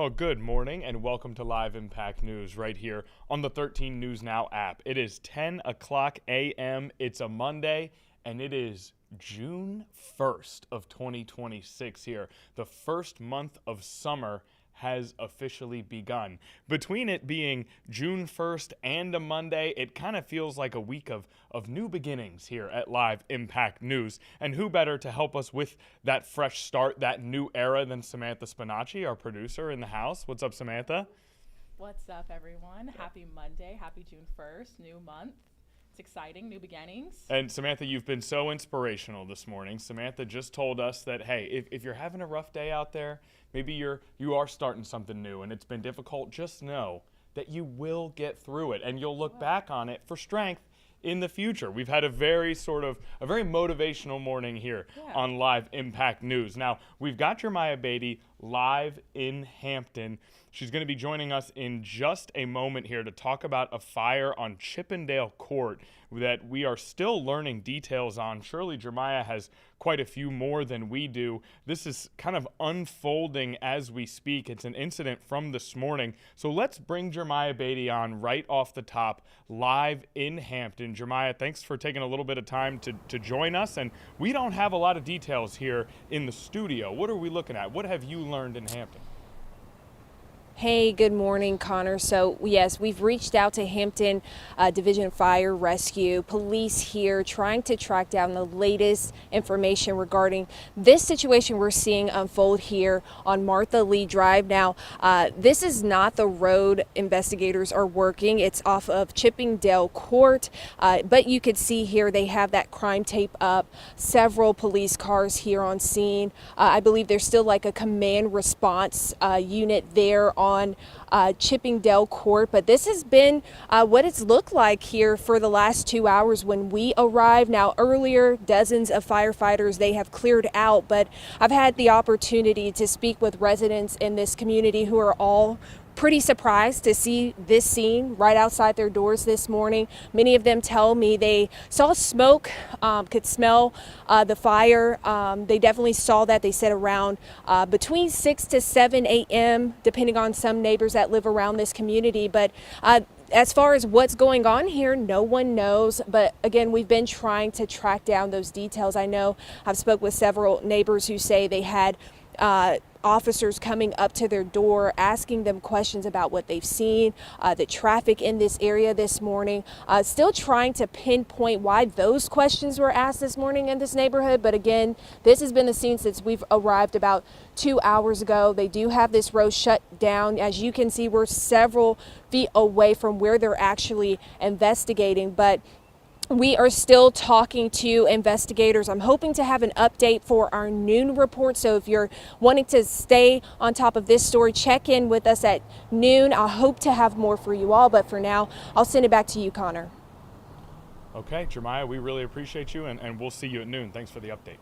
Well, good morning and welcome to Live Impact News right here on the 13 News Now app. It is 10 o'clock a.m. It's a Monday and it is June 1st of 2026 here. The first month of summer has officially begun. Between it being June 1st and a Monday, it kind of feels like a week of new beginnings here at Live Impact News. And who better to help us with that fresh start, that new era than Samantha Spinacci, our producer in the house. What's up, Samantha? What's up, everyone? Happy Monday. Happy June 1st. New month. It's exciting. New beginnings. And Samantha, you've been so inspirational this morning. Samantha just told us that, hey, if you're having a rough day out there, maybe you are starting something new and it's been difficult, just know that you will get through it and you'll look back on it for strength in the future. We've had a very motivational morning here on Live Impact News. Now, we've got Jeremiah Beatty live in Hampton. She's going to be joining us in just a moment here to talk about a fire on Chippendale Court that we are still learning details on. Surely Jeremiah has quite a few more than we do. This is kind of unfolding as we speak. It's an incident from this morning. So let's bring Jeremiah Beatty on right off the top, live in Hampton. Jeremiah, thanks for taking a little bit of time to join us. And we don't have a lot of details here in the studio. What are we looking at? What have you learned in Hampton? Hey, good morning, Connor. So, yes, we've reached out to Hampton Division of Fire Rescue Police here, trying to track down the latest information regarding this situation we're seeing unfold here on Martha Lee Drive. Now, this is not the road investigators are working. It's off of Chippendale Court, but you could see here they have that crime tape up, several police cars here on scene. I believe there's still like a command response unit there on Chippendale Court, but this has been what it's looked like here for the last 2 hours when we arrived. Now, earlier, dozens of firefighters, they have cleared out, but I've had the opportunity to speak with residents in this community who are all pretty surprised to see this scene right outside their doors this morning. Many of them tell me they saw smoke, could smell the fire. They definitely saw that. They said around between 6 to 7 a.m., depending on some neighbors that live around this community. But as far as what's going on here, no one knows. But again, we've been trying to track down those details. I know I've spoke with several neighbors who say they had officers coming up to their door asking them questions about what they've seen, the traffic in this area this morning, still trying to pinpoint why those questions were asked this morning in this neighborhood. But again, this has been the scene since we've arrived about 2 hours ago. They do have this road shut down. As you can see, we're several feet away from where they're actually investigating, but we are still talking to investigators. I'm hoping to have an update for our noon report. So if you're wanting to stay on top of this story, check in with us at noon. I hope to have more for you all, but for now, I'll send it back to you, Connor. Okay, Jeremiah, we really appreciate you, and we'll see you at noon. Thanks for the update.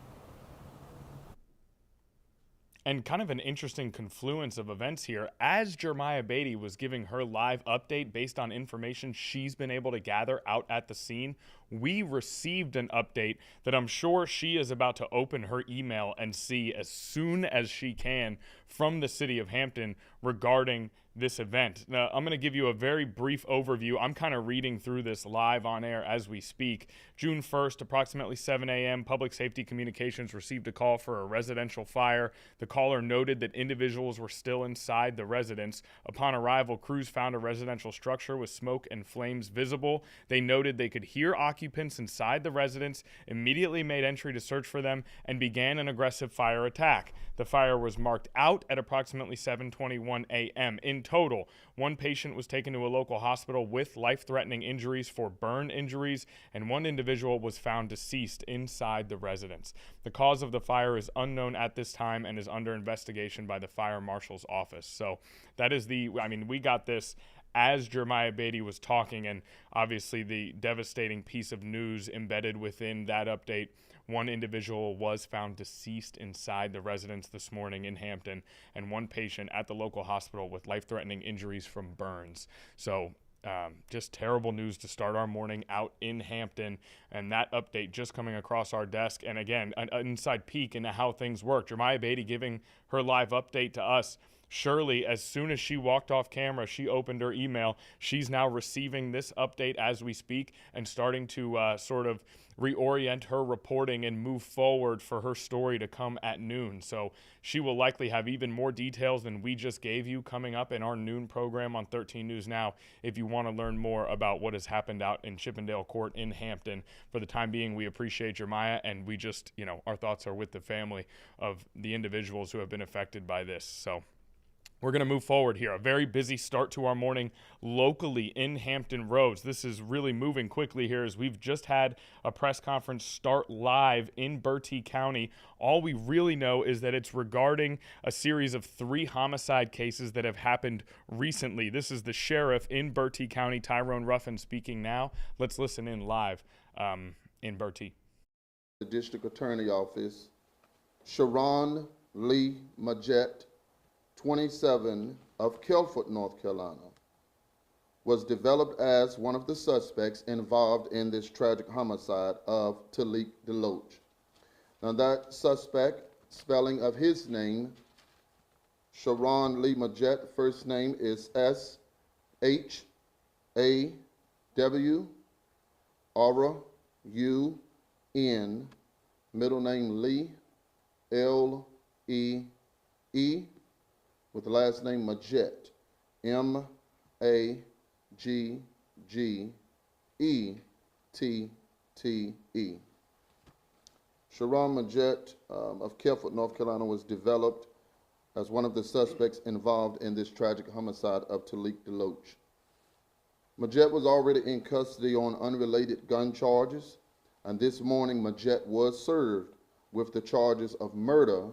And kind of an interesting confluence of events here. As Jeremiah Beatty was giving her live update based on information she's been able to gather out at the scene, we received an update that I'm sure she is about to open her email and see as soon as she can from the city of Hampton regarding this event. Now, I'm going to give you a very brief overview. I'm kind of reading through this live on air as we speak. June 1st, approximately 7 a.m., Public Safety Communications received a call for a residential fire. The caller noted that individuals were still inside the residence. Upon arrival, crews found a residential structure with smoke and flames visible. They noted they could hear occupants inside the residence, immediately made entry to search for them, and began an aggressive fire attack. The fire was marked out at approximately 7:21 a.m. In total, one patient was taken to a local hospital with life-threatening injuries for burn injuries, and one individual was found deceased inside the residence. The cause of the fire is unknown at this time and is under investigation by the fire marshal's office. So that is we got this as Jeremiah Beatty was talking, and obviously the devastating piece of news embedded within that update. One individual was found deceased inside the residence this morning in Hampton, and one patient at the local hospital with life-threatening injuries from burns. So just terrible news to start our morning out in Hampton, and that update just coming across our desk. And again, an inside peek into how things work. Jeremiah Beatty giving her live update to us. Shirley, as soon as she walked off camera, she opened her email. She's now receiving this update as we speak and starting to sort of reorient her reporting and move forward for her story to come at noon. So she will likely have even more details than we just gave you coming up in our noon program on 13 News Now if you want to learn more about what has happened out in Chippendale Court in Hampton. For the time being, we appreciate Jeremiah, and we just, our thoughts are with the family of the individuals who have been affected by this. So we're going to move forward here. A very busy start to our morning locally in Hampton Roads. This is really moving quickly here as we've just had a press conference start live in Bertie County. All we really know is that it's regarding a series of 3 homicide cases that have happened recently. This is the sheriff in Bertie County, Tyrone Ruffin, speaking now. Let's listen in live in Bertie. The District Attorney Office, Sharon Lee Majette, 27, of Kelford, North Carolina, was developed as one of the suspects involved in this tragic homicide of Talik Deloach. Now that suspect, spelling of his name, Sharon Lee Majette, first name is S-H-A-W-R-U-N, middle name Lee, L-E-E, with the last name Majette, M-A-G-G-E-T-T-E. Sharon Majette of Kelford, North Carolina, was developed as one of the suspects involved in this tragic homicide of Talik Deloach. Majette was already in custody on unrelated gun charges, and this morning Majette was served with the charges of murder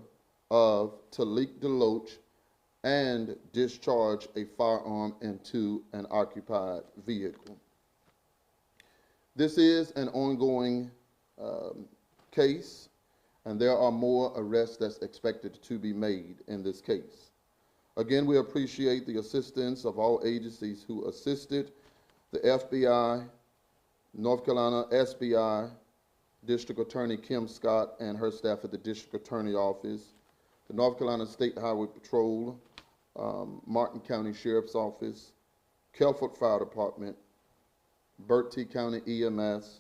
of Talik Deloach and discharge a firearm into an occupied vehicle. This is an ongoing case, and there are more arrests that's expected to be made in this case. Again, we appreciate the assistance of all agencies who assisted: the FBI, North Carolina SBI, District Attorney Kim Scott and her staff at the District Attorney Office, the North Carolina State Highway Patrol, Martin County Sheriff's Office, Kelford Fire Department, Bertie County EMS,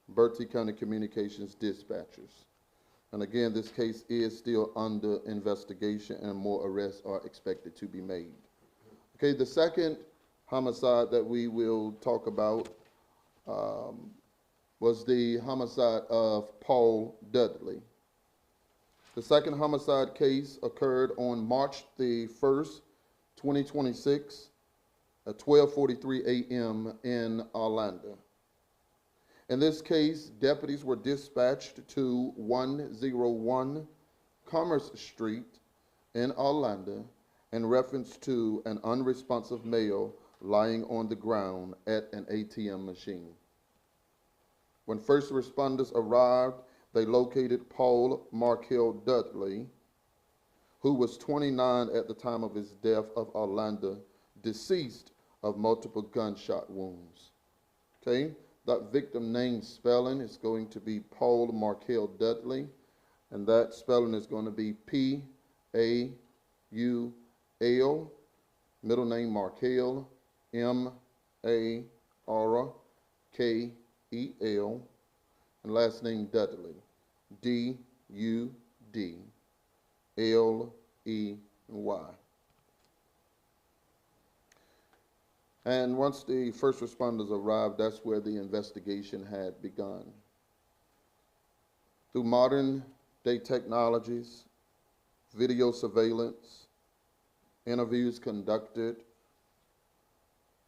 Bertie County Communications Dispatchers. And again, this case is still under investigation and more arrests are expected to be made. Okay, the second homicide that we will talk about was the homicide of Paul Dudley. The second homicide case occurred on March the 1st, 2026 at 12:43 a.m. in Orlando. In this case, deputies were dispatched to 101 Commerce Street in Orlando in reference to an unresponsive male lying on the ground at an ATM machine. When first responders arrived, they located Paul Markel Dudley, who was 29 at the time of his death, of Orlando, deceased of multiple gunshot wounds. Okay, that victim name spelling is going to be Paul Markel Dudley, and that spelling is going to be P-A-U-L, middle name Markel, M-A-R-K-E-L, and last name Dudley, D-U-D-L-E-Y. And once the first responders arrived, that's where the investigation had begun. Through modern day technologies, video surveillance, interviews conducted,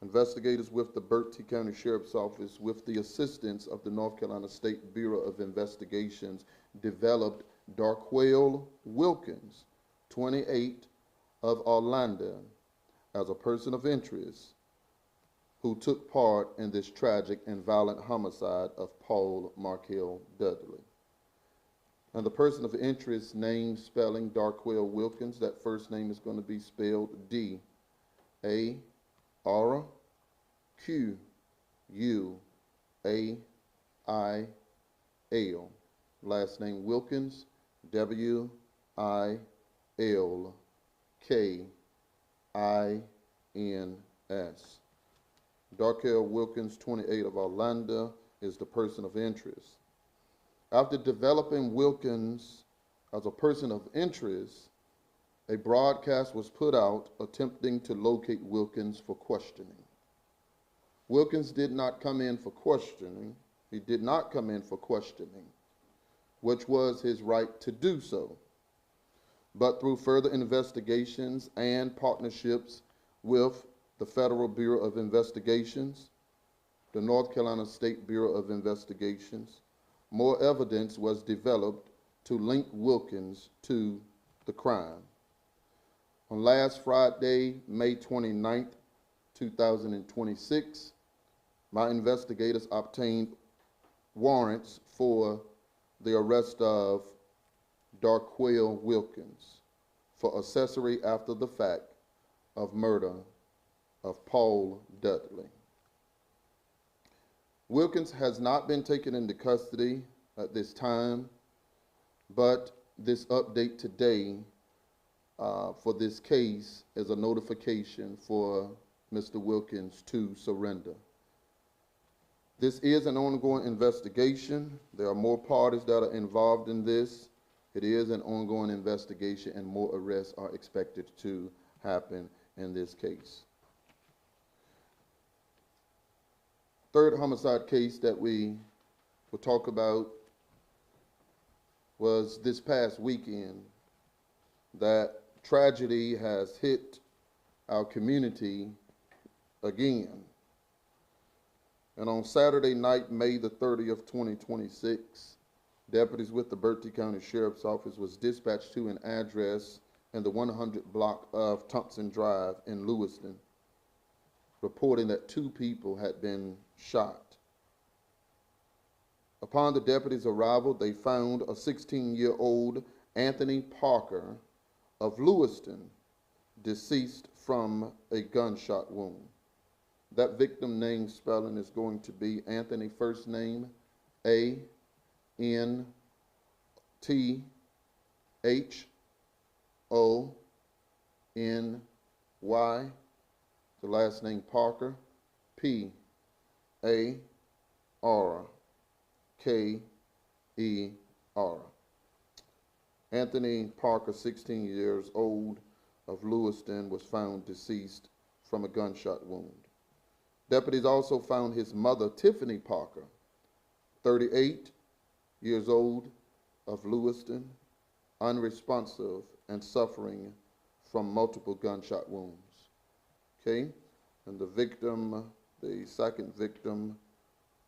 investigators with the Bertie County Sheriff's Office, with the assistance of the North Carolina State Bureau of Investigations, developed Darquelle Wilkins, 28, of Orlando, as a person of interest who took part in this tragic and violent homicide of Paul Markel Dudley. And the person of interest name spelling Darquelle Wilkins, that first name is going to be spelled D-A-R-Q-U-A-I-L. Last name Wilkins, W-I-L-K-I-N-S. Darkel Wilkins, 28, of Orlando, is the person of interest. After developing Wilkins as a person of interest, a broadcast was put out attempting to locate Wilkins for questioning. Wilkins did not come in for questioning. He did not come in for questioning, which was his right to do so. But through further investigations and partnerships with the Federal Bureau of Investigations, the North Carolina State Bureau of Investigations, more evidence was developed to link Wilkins to the crime. On last Friday, May 29th, 2026, my investigators obtained warrants for the arrest of Darkel Wilkins for accessory after the fact of murder of Paul Dudley. Wilkins has not been taken into custody at this time, but this update today for this case is a notification for Mr. Wilkins to surrender. This is an ongoing investigation. There are more parties that are involved in this. It is an ongoing investigation, and more arrests are expected to happen in this case. Third homicide case that we will talk about was this past weekend. That tragedy has hit our community again. And on Saturday night, May the 30th, 2026, deputies with the Berkeley County Sheriff's Office was dispatched to an address in the 100 block of Thompson Drive in Lewiston, reporting that 2 people had been shot. Upon the deputies' arrival, they found a 16-year-old Anthony Parker of Lewiston deceased from a gunshot wound. That victim name spelling is going to be Anthony, first name A-N-T-H-O-N-Y. The last name Parker, P-A-R-K-E-R. Anthony Parker, 16 years old, of Lewiston, was found deceased from a gunshot wound. Deputies also found his mother, Tiffany Parker, 38 years old, of Lewiston, unresponsive and suffering from multiple gunshot wounds. Okay, and the victim, the second victim,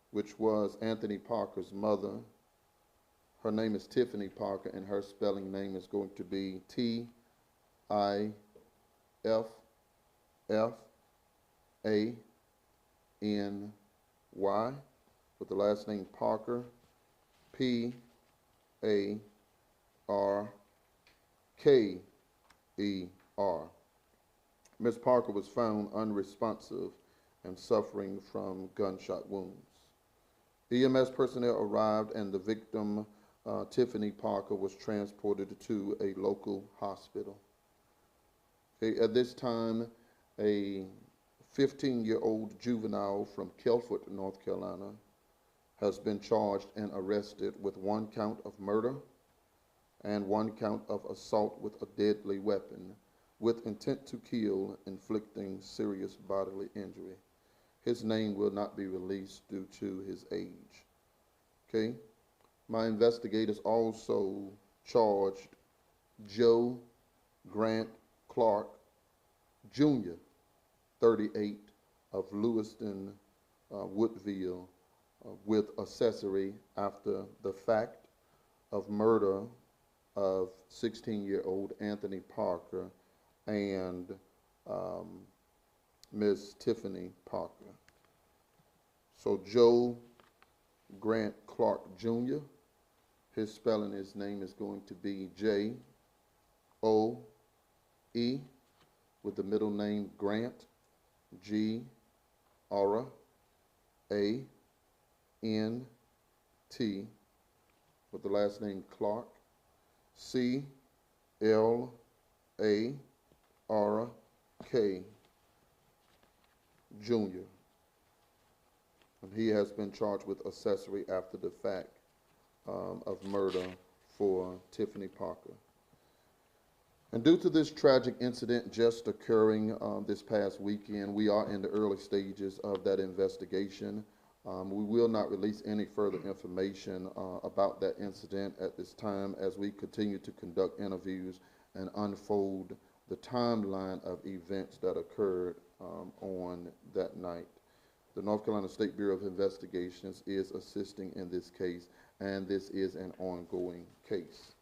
which was Anthony Parker's mother, her name is Tiffany Parker, and her spelling name is going to be T-I-F-F-A-N-Y, with the last name Parker, P-A-R-K-E-R. Ms. Parker was found unresponsive and suffering from gunshot wounds. EMS personnel arrived, and the victim, Tiffany Parker, was transported to a local hospital. Okay, at this time, a 15-year-old juvenile from Kelford, North Carolina, has been charged and arrested with 1 count of murder and 1 count of assault with a deadly weapon with intent to kill, inflicting serious bodily injury. His name will not be released due to his age. Okay? My investigators also charged Joe Grant Clark Jr., 38, of Lewiston, Woodville, with accessory after the fact of murder of 16-year-old Anthony Parker and Ms. Tiffany Parker. So Joe Grant Clark Jr., his spelling, his name is going to be J-O-E, with the middle name Grant, G-R-A-N-T, with the last name Clark, C-L-A-R-K, R. K. Jr., and he has been charged with accessory after the fact of murder for Tiffany Parker. And due to this tragic incident just occurring this past weekend, we are in the early stages of that investigation. We will not release any further information about that incident at this time as we continue to conduct interviews and unfold the timeline of events that occurred on that night. The North Carolina State Bureau of Investigations is assisting in this case, and this is an ongoing case.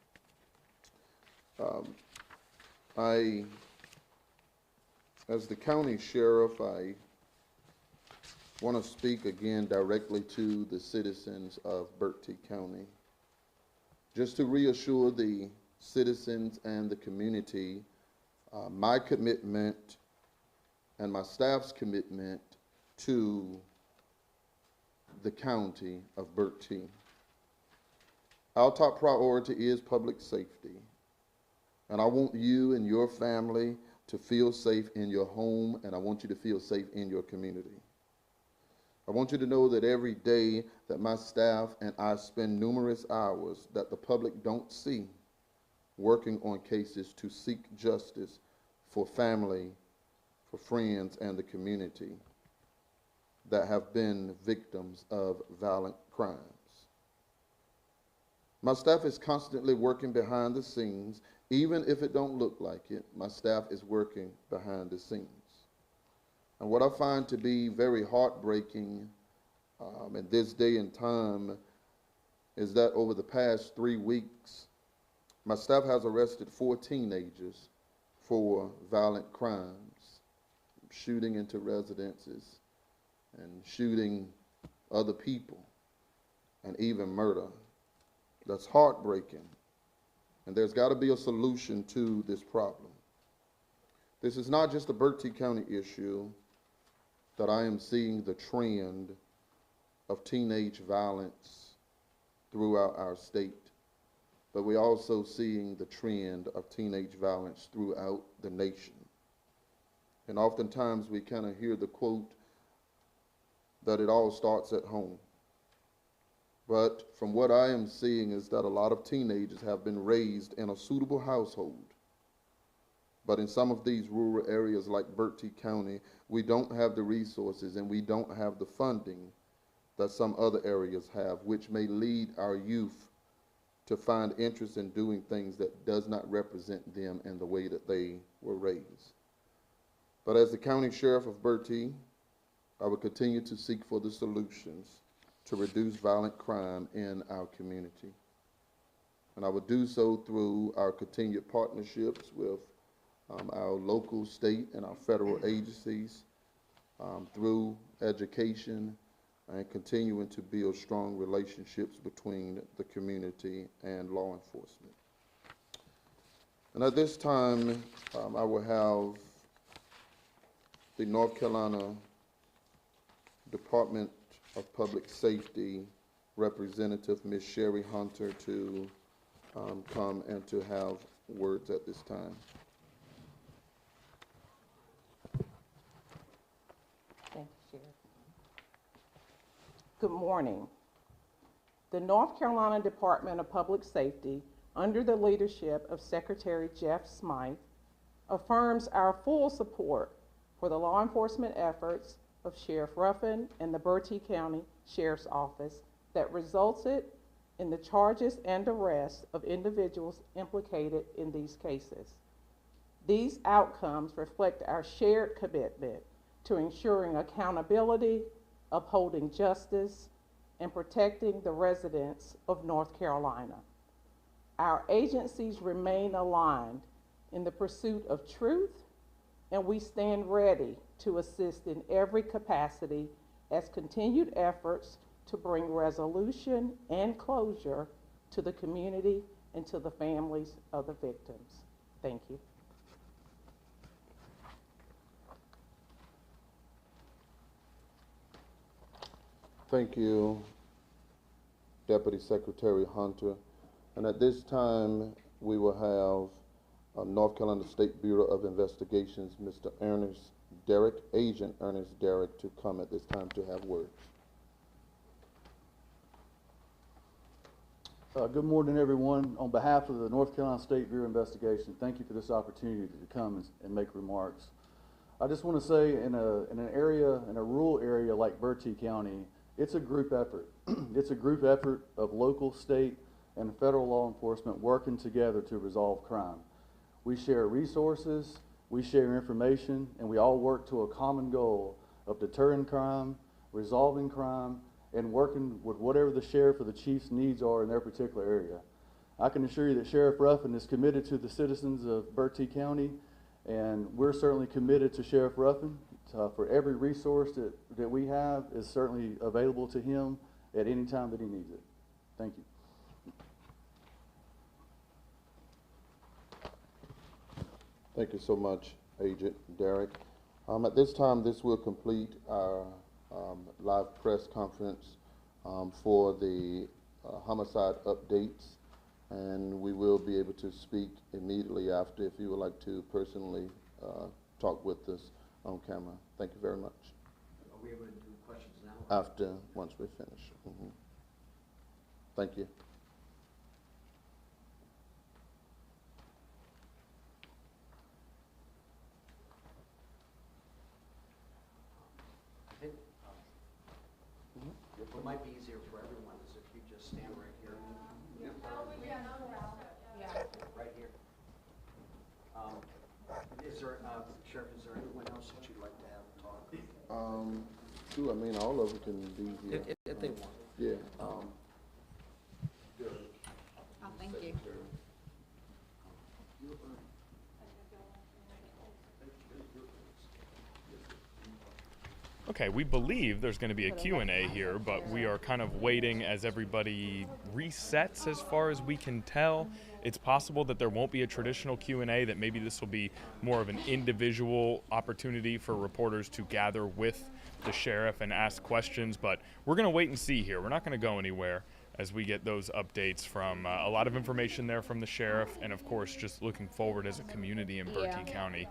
As the county sheriff, I want to speak again directly to the citizens of Berkeley County, just to reassure the citizens and the community my commitment and my staff's commitment to the county of Berkeley. Our top priority is public safety. And I want you and your family to feel safe in your home, and I want you to feel safe in your community. I want you to know that every day that my staff and I spend numerous hours that the public don't see working on cases to seek justice for family, for friends, and the community that have been victims of violent crimes. My staff is constantly working behind the scenes. Even if it don't look like it, my staff is working behind the scenes. And what I find to be very heartbreaking in this day and time is that over the past 3 weeks, my staff has arrested 4 teenagers for violent crimes, shooting into residences and shooting other people, and even murder. That's heartbreaking. And there's got to be a solution to this problem. This is not just a Berkeley County issue that I am seeing the trend of teenage violence throughout our state, but we're also seeing the trend of teenage violence throughout the nation. And oftentimes we kind of hear the quote that it all starts at home. But from what I am seeing is that a lot of teenagers have been raised in a suitable household. But in some of these rural areas like Berkeley County, we don't have the resources and we don't have the funding that some other areas have, which may lead our youth to find interest in doing things that does not represent them in the way that they were raised. But as the county sheriff of Berkeley, I will continue to seek for the solutions to reduce violent crime in our community. And I will do so through our continued partnerships with our local, state, and our federal agencies, through education, and continuing to build strong relationships between the community and law enforcement. And at this time, I will have the North Carolina Department of Public Safety Representative Ms. Sherry Hunter to come and to have words at this time. Thank you, Sheriff. Good morning. The North Carolina Department of Public Safety, under the leadership of Secretary Jeff Smythe, affirms our full support for the law enforcement efforts of Sheriff Ruffin and the Berkeley County Sheriff's Office that resulted in the charges and arrests of individuals implicated in these cases. These outcomes reflect our shared commitment to ensuring accountability, upholding justice, and protecting the residents of North Carolina. Our agencies remain aligned in the pursuit of truth, and we stand ready to assist in every capacity as continued efforts to bring resolution and closure to the community and to the families of the victims. Thank you. Thank you, Deputy Secretary Hunter. And at this time, we will have North Carolina State Bureau of Investigations, Mr. Ernest Derrick, Agent Ernest Derrick, to come at this time to have words. Good morning, everyone. On behalf of the North Carolina State Bureau of Investigation, thank you for this opportunity to come and make remarks. I just want to say in a rural area like Bertie County, it's a group effort. It's a group effort of local, state, and federal law enforcement working together to resolve crime. We share resources, we share information, and we all work to a common goal of deterring crime, resolving crime, and working with whatever the sheriff or the chief's needs are in their particular area. I can assure you that Sheriff Ruffin is committed to the citizens of Bertie County, and we're certainly committed to Sheriff Ruffin. For every resource that we have is certainly available to him at any time that he needs it. Thank you. Thank you so much, Agent Derrick. At this time, this will complete our live press conference for the homicide updates, and we will be able to speak immediately after if you would like to personally talk with us on camera. Thank you very much. Are we able to do questions now? After, once we finish. Thank you. I think what might be easier for everyone is if you just stand right here. Right here. Is there, Sheriff, is there anyone else that you'd like to have talk? Sure, I mean, all of them can be here. If they want. Yeah. Oh, thank you. Okay, we believe there's going to be a Q&A here, but we are kind of waiting as everybody resets as far as we can tell. It's possible that there won't be a traditional Q&A, that maybe this will be more of an individual opportunity for reporters to gather with the sheriff and ask questions, but we're going to wait and see here. We're not going to go anywhere as we get those updates from a lot of information there from the sheriff, and of course just looking forward as a community in Bertie County.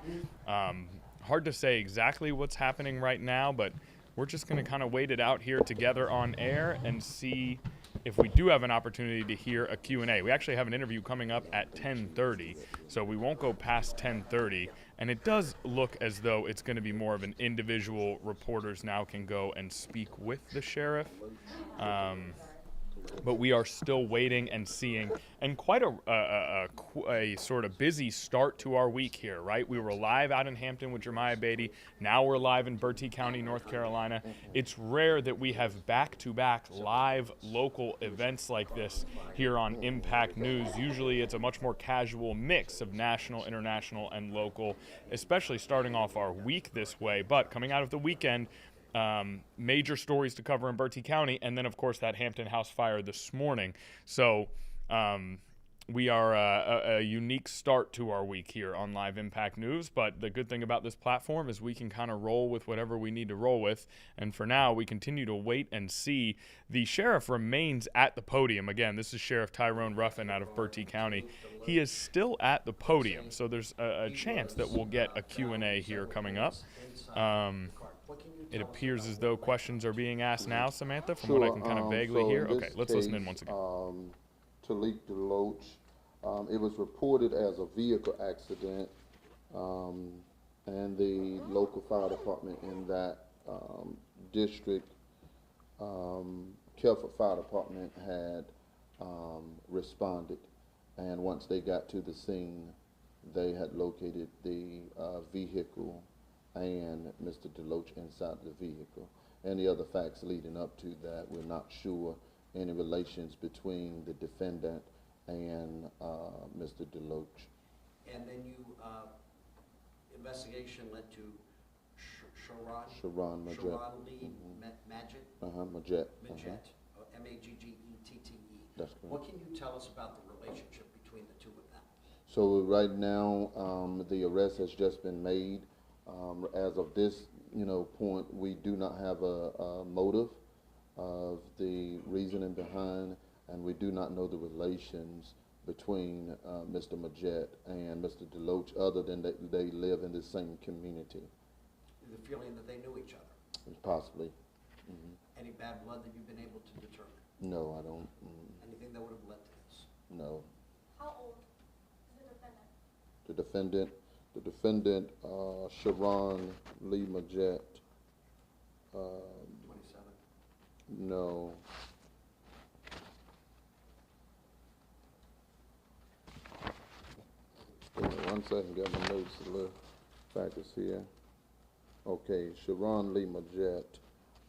Hard to say exactly what's happening right now, but we're just going to kind of wait it out here together on air and see if we do have an opportunity to hear a Q&A. We actually have an interview coming up at 10:30, so we won't go past 10:30. And it does look as though it's going to be more of an individual reporters now can go and speak with the sheriff. But we are still waiting and seeing, and quite a sort of busy start to our week here, right? We were live out in Hampton with Jeremiah Beatty. Now we're live in Bertie County, North Carolina. It's rare that we have back-to-back live local events like this here on Impact News. Usually it's a much more casual mix of national, international, and local, especially starting off our week this way. But coming out of the weekend, major stories to cover in Bertie County, and then of course that Hampton House fire this morning. So we are a unique start to our week here on Live Impact News, but the good thing about this platform is we can kind of roll with whatever we need to roll with, and for now we continue to wait and see. The sheriff remains at the podium. Again, this is Sheriff Tyrone Ruffin out of Bertie County. He is still at the podium, so there's a chance that we'll get a Q&A here coming up. It appears as though questions are being asked now, Samantha, from what I can kind of vaguely hear. Okay, let's listen in once again. Talik Deloach, it was reported as a vehicle accident, and the local fire department in that district, Kelford Fire Department, had responded, and once they got to the scene, they had located the vehicle and Mr. Deloach inside the vehicle. Any other facts leading up to that, we're not sure any relations between the defendant and Mr. Deloach. And then you, investigation led to Sharon Majette. Sharon Lee Majette? Majette. M-A-G-G-E-T-T-E. That's correct. What can you tell us about the relationship between the two of them? So right now, the arrest has just been made. As of this, point, we do not have a motive of the reasoning behind, and we do not know the relations between Mr. Majette and Mr. Deloach, other than that they live in the same community, The feeling that they knew each other. possibly. Any bad blood that you've been able to determine? No, I don't. Anything that would have led to this? No. How old is the defendant? The defendant, Sharon Lee Majette. 27? No. Give me 1 second, got my notes, a little factors here. Okay, Sharon Lee Majette.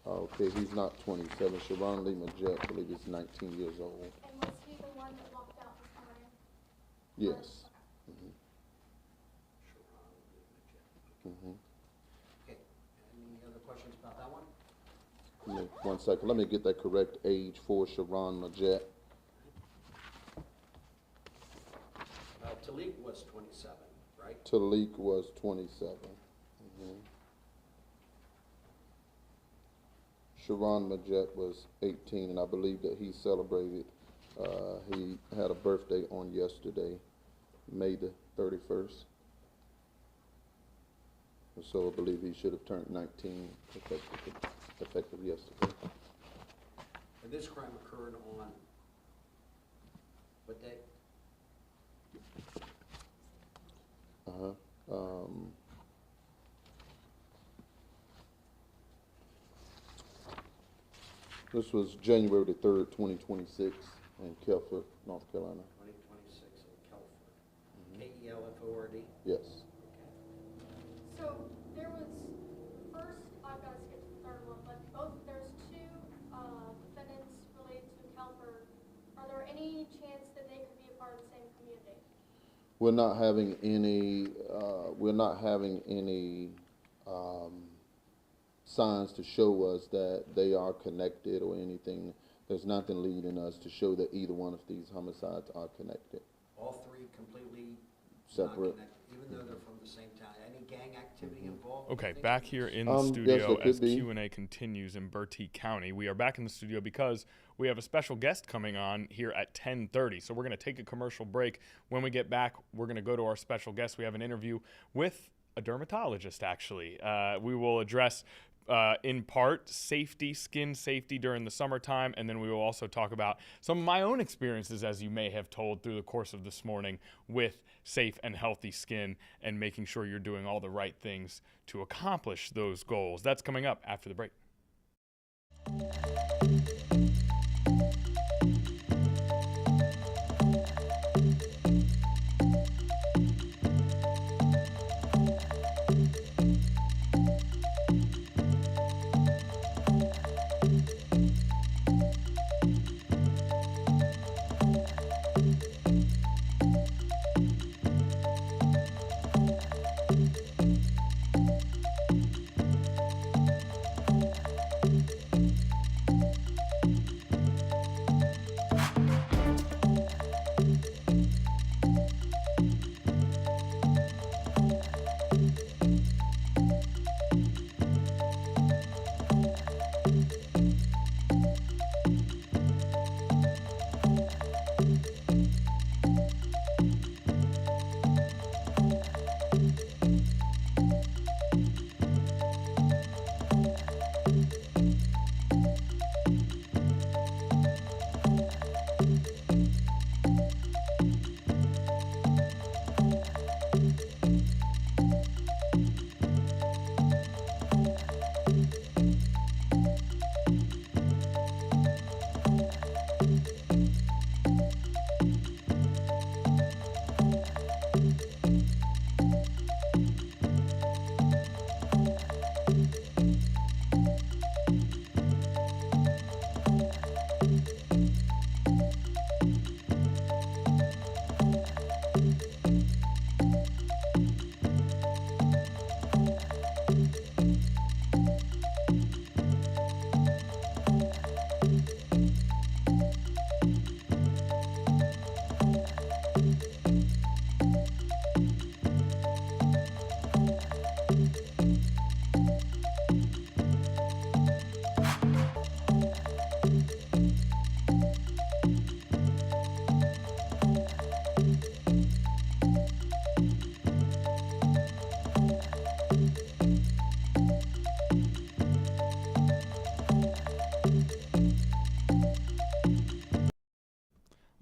Okay, he's not 27. Sharon Lee Majette, I believe he's 19 years old. And was he the one that walked out this morning? Yes. Sharon Lee Majette. Okay, any other questions about that one? Give me 1 second, let me get that correct age for Sharon Majette. Talik was 27, right? Talik was 27. Sharon Majette was 18, and I believe that he celebrated, he had a birthday on yesterday, May the 31st. And so I believe he should have turned 19 effective yesterday. And this crime occurred on what day? This was January the 3rd, 2026 in Kelford, North Carolina. 2026 in Kelford. K-E-L-F-O-R-D? Yes. So there was, first, I've got to skip to the third one, but there's two defendants related to Calvert. Are there any chance that they could be a part of the same community? We're not having any, signs to show us that they are connected or anything. There's nothing leading us to show that either one of these homicides are connected. All three completely Separate. not connected, even though they're from the same town. Any gang activity involved? Okay, You think? back here in the Yes, studio there could as be. Q&A continues in Bertie County. We are back in the studio because we have a special guest coming on here at 10:30. So we're going to take a commercial break. When we get back, we're going to go to our special guest. We have an interview with a dermatologist, actually. We will address, in part, skin safety during the summertime, and then we will also talk about some of my own experiences, as you may have told through the course of this morning, with safe and healthy skin and making sure you're doing all the right things to accomplish those goals. That's coming up after the break.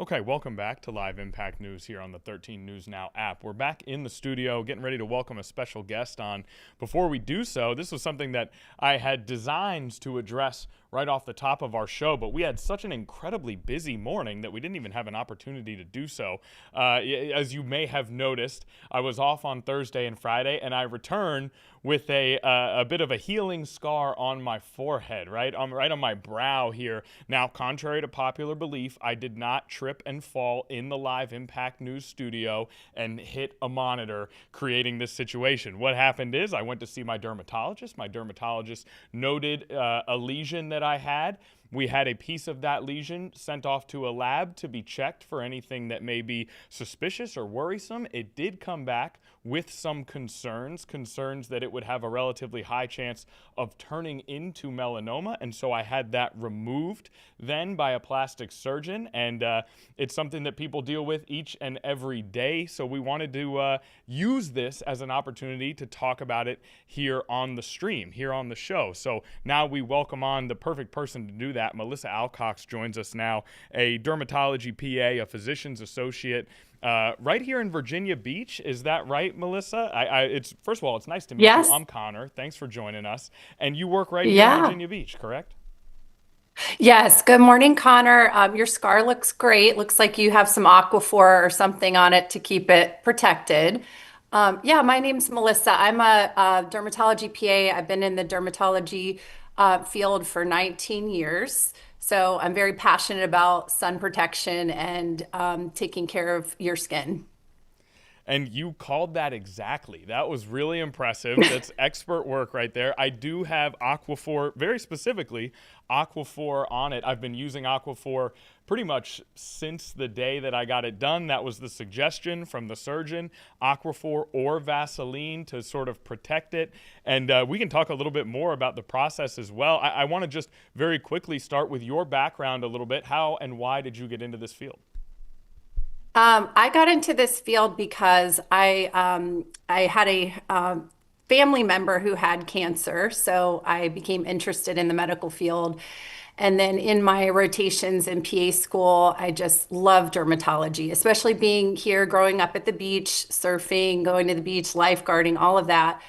Okay, welcome back to Live Impact News here on the 13 News Now app. We're back in the studio getting ready to welcome a special guest on. Before we do so, this was something that I had designed to address right off the top of our show, but we had such an incredibly busy morning that we didn't even have an opportunity to do so. As you may have noticed, I was off on Thursday and Friday, and I returned with a bit of a healing scar on my forehead, right on my brow here. Now, contrary to popular belief, I did not trip and fall in the Live Impact News studio and hit a monitor, creating this situation. What happened is I went to see my dermatologist. My dermatologist noted a lesion that I had. We had a piece of that lesion sent off to a lab to be checked for anything that may be suspicious or worrisome. It did come back with some concerns that it would have a relatively high chance of turning into melanoma, and so I had that removed then by a plastic surgeon, and it's something that people deal with each and every day, so we wanted to use this as an opportunity to talk about it here on the stream, here on the show. So now we welcome on the perfect person to do that. Melissa Alcox joins us now, a dermatology PA, a physician's associate, right here in Virginia Beach. Is that right, Melissa? It's first of all, it's nice to meet you. I'm Connor. Thanks for joining us. And you work right here in Virginia Beach, correct? Yes. Good morning, Connor. Your scar looks great. Looks like you have some Aquaphor or something on it to keep it protected. My name's Melissa. I'm a dermatology PA. I've been in the dermatology field for 19 years. So I'm very passionate about sun protection and taking care of your skin. And you called that exactly. That was really impressive. That's expert work right there. I do have Aquaphor, very specifically Aquaphor on it. I've been using Aquaphor pretty much since the day that I got it done. That was the suggestion from the surgeon, Aquaphor or Vaseline to sort of protect it. And we can talk a little bit more about the process as well. I want to just very quickly start with your background a little bit. How and why did you get into this field? I got into this field because I had a family member who had cancer, so I became interested in the medical field. And then in my rotations in PA school, I just love dermatology, especially being here, growing up at the beach, surfing, going to the beach, lifeguarding, all of that.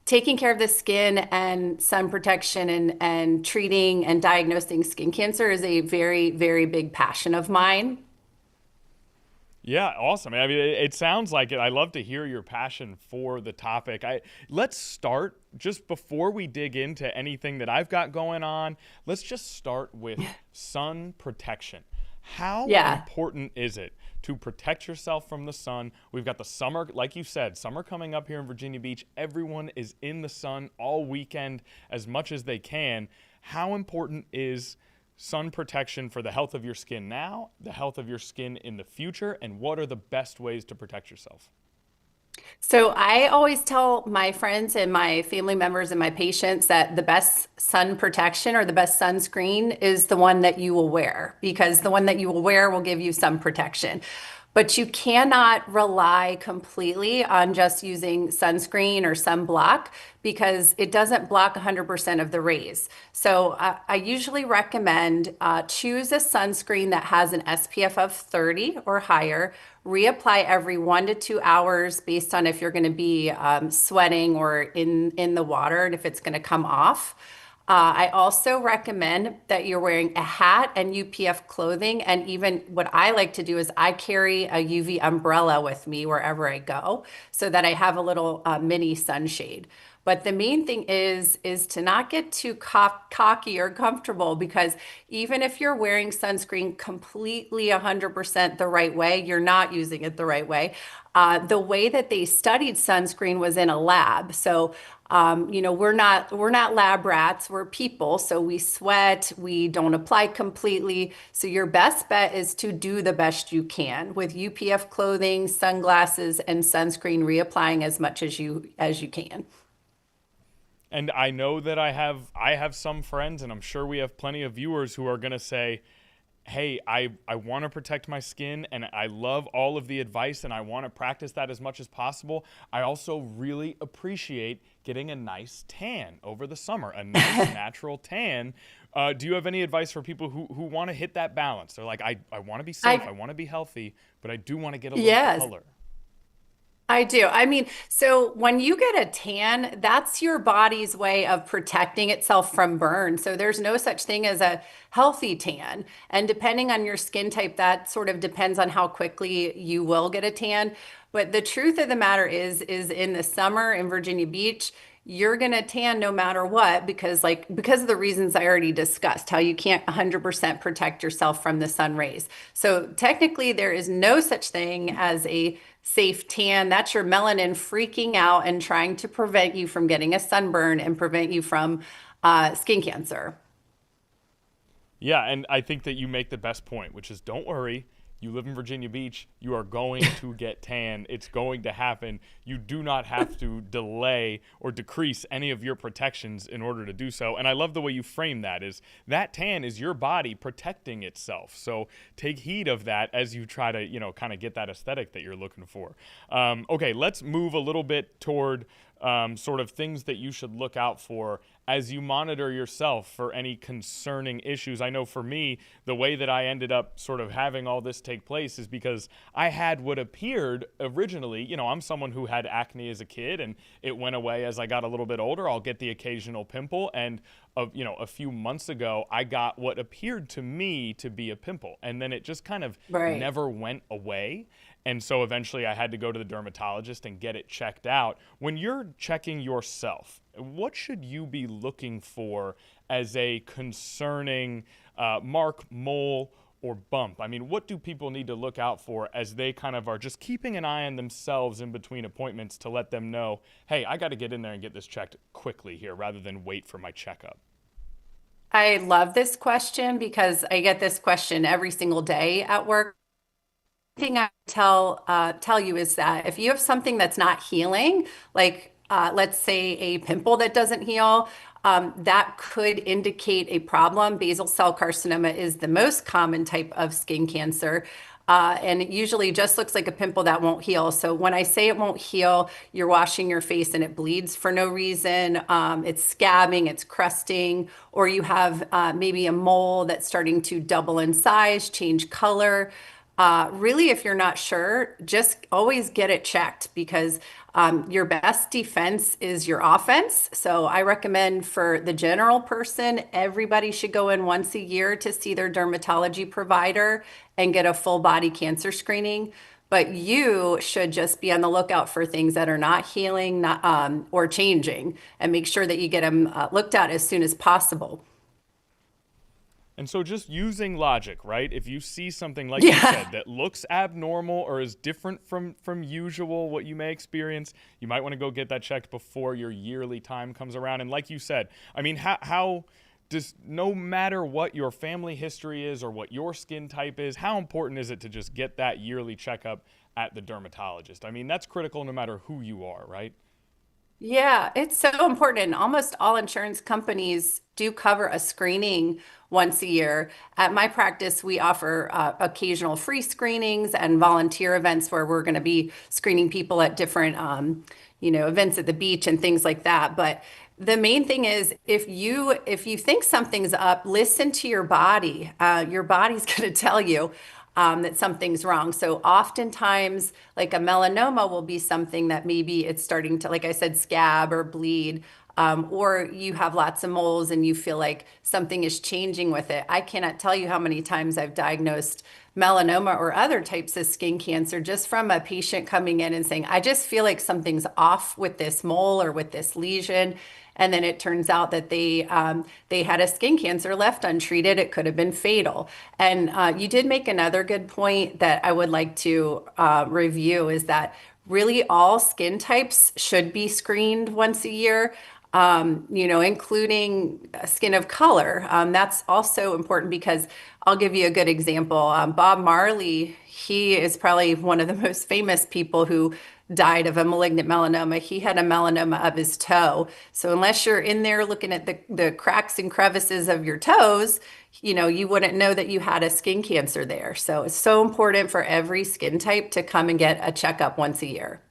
Taking care of the skin and sun protection and treating and diagnosing skin cancer is a very, very big passion of mine. Yeah, awesome. I mean, it sounds like it. I love to hear your passion for the topic. Let's start, just before we dig into anything that I've got going on, let's just start with sun protection. How important is it to protect yourself from the sun? We've got the summer, like you said, summer coming up here in Virginia Beach. Everyone is in the sun all weekend as much as they can. How important is sun protection for the health of your skin now, the health of your skin in the future, and what are the best ways to protect yourself? So I always tell my friends and my family members and my patients that the best sun protection or the best sunscreen is the one that you will wear, because the one that you will wear will give you sun protection. But you cannot rely completely on just using sunscreen or sunblock because it doesn't block 100% of the rays. So I usually recommend choose a sunscreen that has an SPF of 30 or higher. Reapply every 1 to 2 hours based on if you're going to be sweating or in the water and if it's going to come off. I also recommend that you're wearing a hat and UPF clothing. And even what I like to do is I carry a UV umbrella with me wherever I go so that I have a little mini sunshade. But the main thing is to not get too cocky or comfortable, because even if you're wearing sunscreen completely 100% the right way, you're not using it the right way. The way that they studied sunscreen was in a lab. So we're not lab rats, we're people. So we sweat, we don't apply completely. So your best bet is to do the best you can with UPF clothing, sunglasses, and sunscreen, reapplying as much as you can. And I know that I have some friends, and I'm sure we have plenty of viewers who are going to say, hey, I want to protect my skin and I love all of the advice and I want to practice that as much as possible, I also really appreciate getting a nice tan over the summer, a nice natural tan. Do you have any advice for people who want to hit that balance? They're like, I want to be safe, I want to be healthy, but I do want to get a little Yes. color. I do. I mean, so when you get a tan, that's your body's way of protecting itself from burn. So there's no such thing as a healthy tan. And depending on your skin type, that sort of depends on how quickly you will get a tan. But the truth of the matter is in the summer in Virginia Beach, you're going to tan no matter what because of the reasons I already discussed, how you can't 100% protect yourself from the sun rays. So technically there is no such thing as a safe tan. That's your melanin freaking out and trying to prevent you from getting a sunburn and prevent you from skin cancer. Yeah, and I think that you make the best point, which is don't worry. You live in Virginia Beach, you are going to get tan. It's going to happen. You do not have to delay or decrease any of your protections in order to do so. And I love the way you frame that, is that tan is your body protecting itself. So take heed of that as you try to, kind of get that aesthetic that you're looking for. Okay, let's move a little bit toward sort of things that you should look out for as you monitor yourself for any concerning issues. I know for me, the way that I ended up sort of having all this take place is because I had what appeared originally, I'm someone who had acne as a kid and it went away as I got a little bit older. I'll get the occasional pimple, and a few months ago, I got what appeared to me to be a pimple, and then it just kind of never went away. And so eventually I had to go to the dermatologist and get it checked out. When you're checking yourself, what should you be looking for as a concerning mark, mole, or bump? I mean, what do people need to look out for as they kind of are just keeping an eye on themselves in between appointments to let them know, hey, I got to get in there and get this checked quickly here rather than wait for my checkup? I love this question because I get this question every single day at work. Thing I tell you is that if you have something that's not healing, like let's say a pimple that doesn't heal, that could indicate a problem. Basal cell carcinoma is the most common type of skin cancer. And it usually just looks like a pimple that won't heal. So when I say it won't heal, you're washing your face and it bleeds for no reason. It's scabbing, it's crusting, or you have maybe a mole that's starting to double in size, change color. Really, if you're not sure, just always get it checked because your best defense is your offense. So I recommend for the general person, everybody should go in once a year to see their dermatology provider and get a full body cancer screening. But you should just be on the lookout for things that are not healing or changing, and make sure that you get them looked at as soon as possible. And so just using logic, right? If you see something, like you said, that looks abnormal or is different from usual, what you may experience, you might want to go get that checked before your yearly time comes around. And like you said, I mean, how does, no matter what your family history is or what your skin type is, how important is it to just get that yearly checkup at the dermatologist? I mean, that's critical no matter who you are, right? Yeah, it's so important. And almost all insurance companies do cover a screening once a year. At my practice, we offer occasional free screenings and volunteer events where we're going to be screening people at different, events at the beach and things like that. But the main thing is if you think something's up, listen to your body. Your body's going to tell you that something's wrong. So oftentimes, like a melanoma will be something that maybe it's starting to, like I said, scab or bleed, or you have lots of moles and you feel like something is changing with it. I cannot tell you how many times I've diagnosed melanoma or other types of skin cancer just from a patient coming in and saying, I just feel like something's off with this mole or with this lesion. And then it turns out that they had a skin cancer left untreated. It could have been fatal. And you did make another good point that I would like to review, is that really all skin types should be screened once a year, including skin of color. That's also important because I'll give you a good example. Bob Marley, he is probably one of the most famous people who died of a malignant melanoma. He had a melanoma of his toe. So unless you're in there looking at the cracks and crevices of your toes, you wouldn't know that you had a skin cancer there. So it's so important for every skin type to come and get a checkup once a year.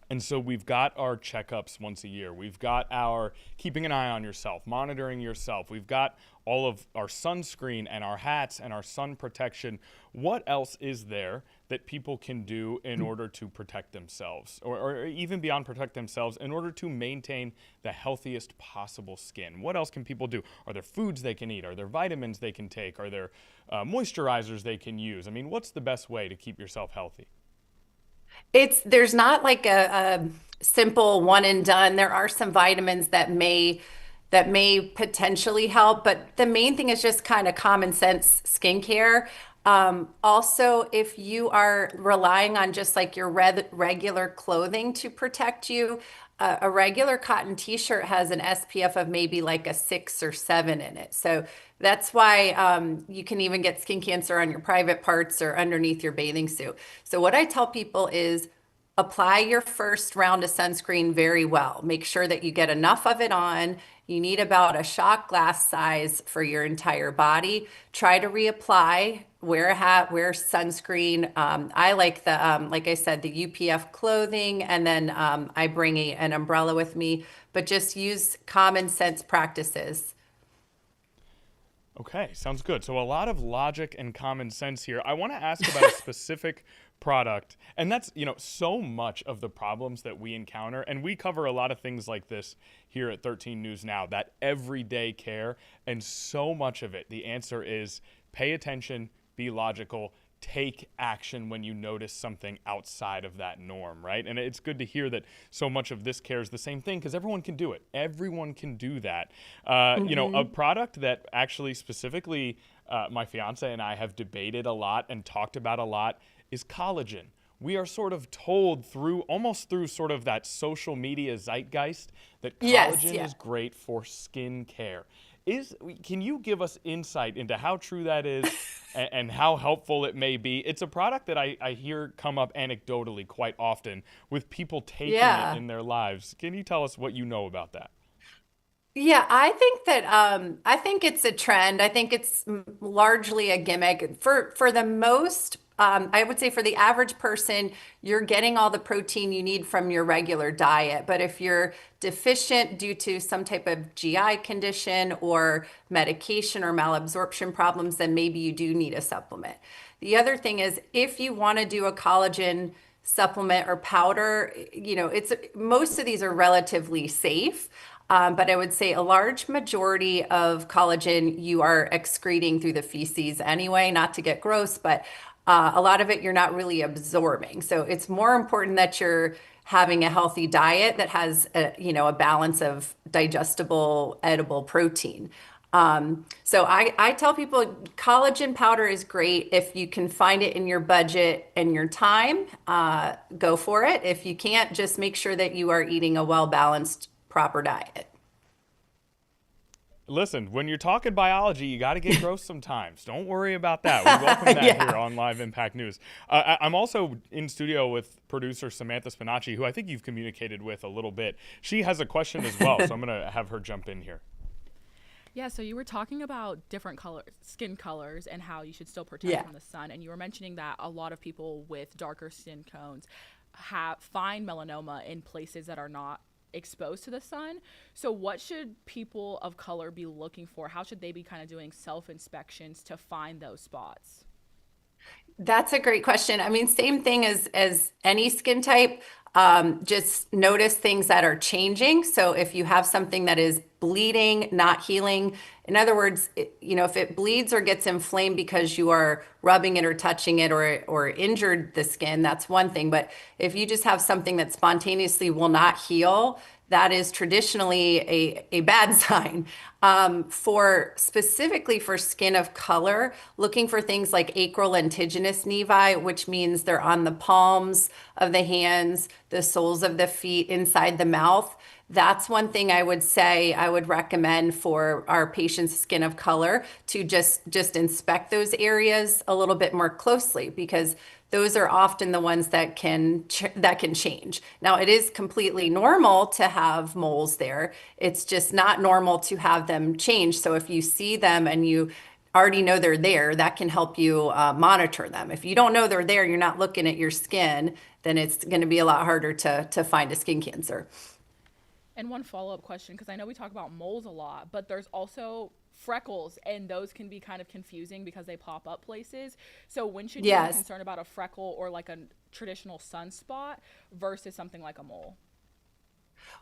And so we've got our checkups once a year. We've got our keeping an eye on yourself, monitoring yourself. We've got all of our sunscreen and our hats and our sun protection. What else is there that people can do in order to protect themselves, or even beyond protect themselves, in order to maintain the healthiest possible skin? What else can people do? Are there foods they can eat? Are there vitamins they can take? Are there moisturizers they can use? I mean, what's the best way to keep yourself healthy? There's not like a simple one and done. There are some vitamins that may potentially help, but the main thing is just kind of common sense skincare. Also, if you are relying on just like your regular clothing to protect you, a regular cotton t-shirt has an SPF of maybe like a 6 or 7 in it. So that's why you can even get skin cancer on your private parts or underneath your bathing suit. So what I tell people is apply your first round of sunscreen very well. Make sure that you get enough of it on. You need about a shot glass size for your entire body. Try to reapply, wear a hat, wear sunscreen. I like like I said, the UPF clothing, and then I bring an umbrella with me, but just use common sense practices. Okay, sounds good. So a lot of logic and common sense here. I want to ask about a specific product, and that's, so much of the problems that we encounter, and we cover a lot of things like this here at 13 News Now, that everyday care, and so much of it, the answer is pay attention, be logical, take action when you notice something outside of that norm, right? And it's good to hear that so much of this care is the same thing, because everyone can do it. Everyone can do that. A product that actually specifically my fiance and I have debated a lot and talked about a lot is collagen. We are sort of told almost through sort of that social media zeitgeist that collagen is great for skin care. Can you give us insight into how true that is and how helpful it may be? It's a product that I hear come up anecdotally quite often with people taking it in their lives. Can you tell us what you know about that? Yeah, I think that I think it's a trend. I think it's largely a gimmick. For the most, I would say for the average person, you're getting all the protein you need from your regular diet. But if you're deficient due to some type of GI condition or medication or malabsorption problems, then maybe you do need a supplement. The other thing is, if you want to do a collagen supplement or powder, most of these are relatively safe. But I would say a large majority of collagen you are excreting through the feces anyway, not to get gross, but a lot of it you're not really absorbing. So it's more important that you're having a healthy diet that has a balance of digestible, edible protein. So I tell people collagen powder is great. If you can find it in your budget and your time, go for it. If you can't, just make sure that you are eating a well-balanced, proper diet. Listen, when you're talking biology, you got to get gross sometimes. Don't worry about that. We welcome that here on Live Impact News. I'm also in studio with producer Samantha Spinacci, who I think you've communicated with a little bit. She has a question as well, so I'm going to have her jump in here. Yeah, so you were talking about different skin colors and how you should still protect from the sun. And you were mentioning that a lot of people with darker skin tones find melanoma in places that are not exposed to the sun. So what should people of color be looking for? How should they be kind of doing self-inspections to find those spots? That's a great question. I mean, same thing as any skin type. Just notice things that are changing. So if you have something that is bleeding, not healing, in other words, if it bleeds or gets inflamed because you are rubbing it or touching it or injured the skin, that's one thing. But if you just have something that spontaneously will heal, that is traditionally a bad sign. Specifically for skin of color, looking for things like acral lentiginous nevi, which means they're on the palms of the hands, the soles of the feet, inside the mouth. That's one thing I would say I would recommend for our patients' skin of color, to just inspect those areas a little bit more closely, because those are often the ones that can change. Now, it is completely normal to have moles there. It's just not normal to have them change. So if you see them and you already know they're there, that can help you monitor them. If you don't know they're there, you're not looking at your skin, then it's going to be a lot harder to find a skin cancer. And one follow-up question, because I know we talk about moles a lot, but there's also freckles, and those can be kind of confusing because they pop up places. So when should you be concerned about a freckle or like a traditional sunspot versus something like a mole?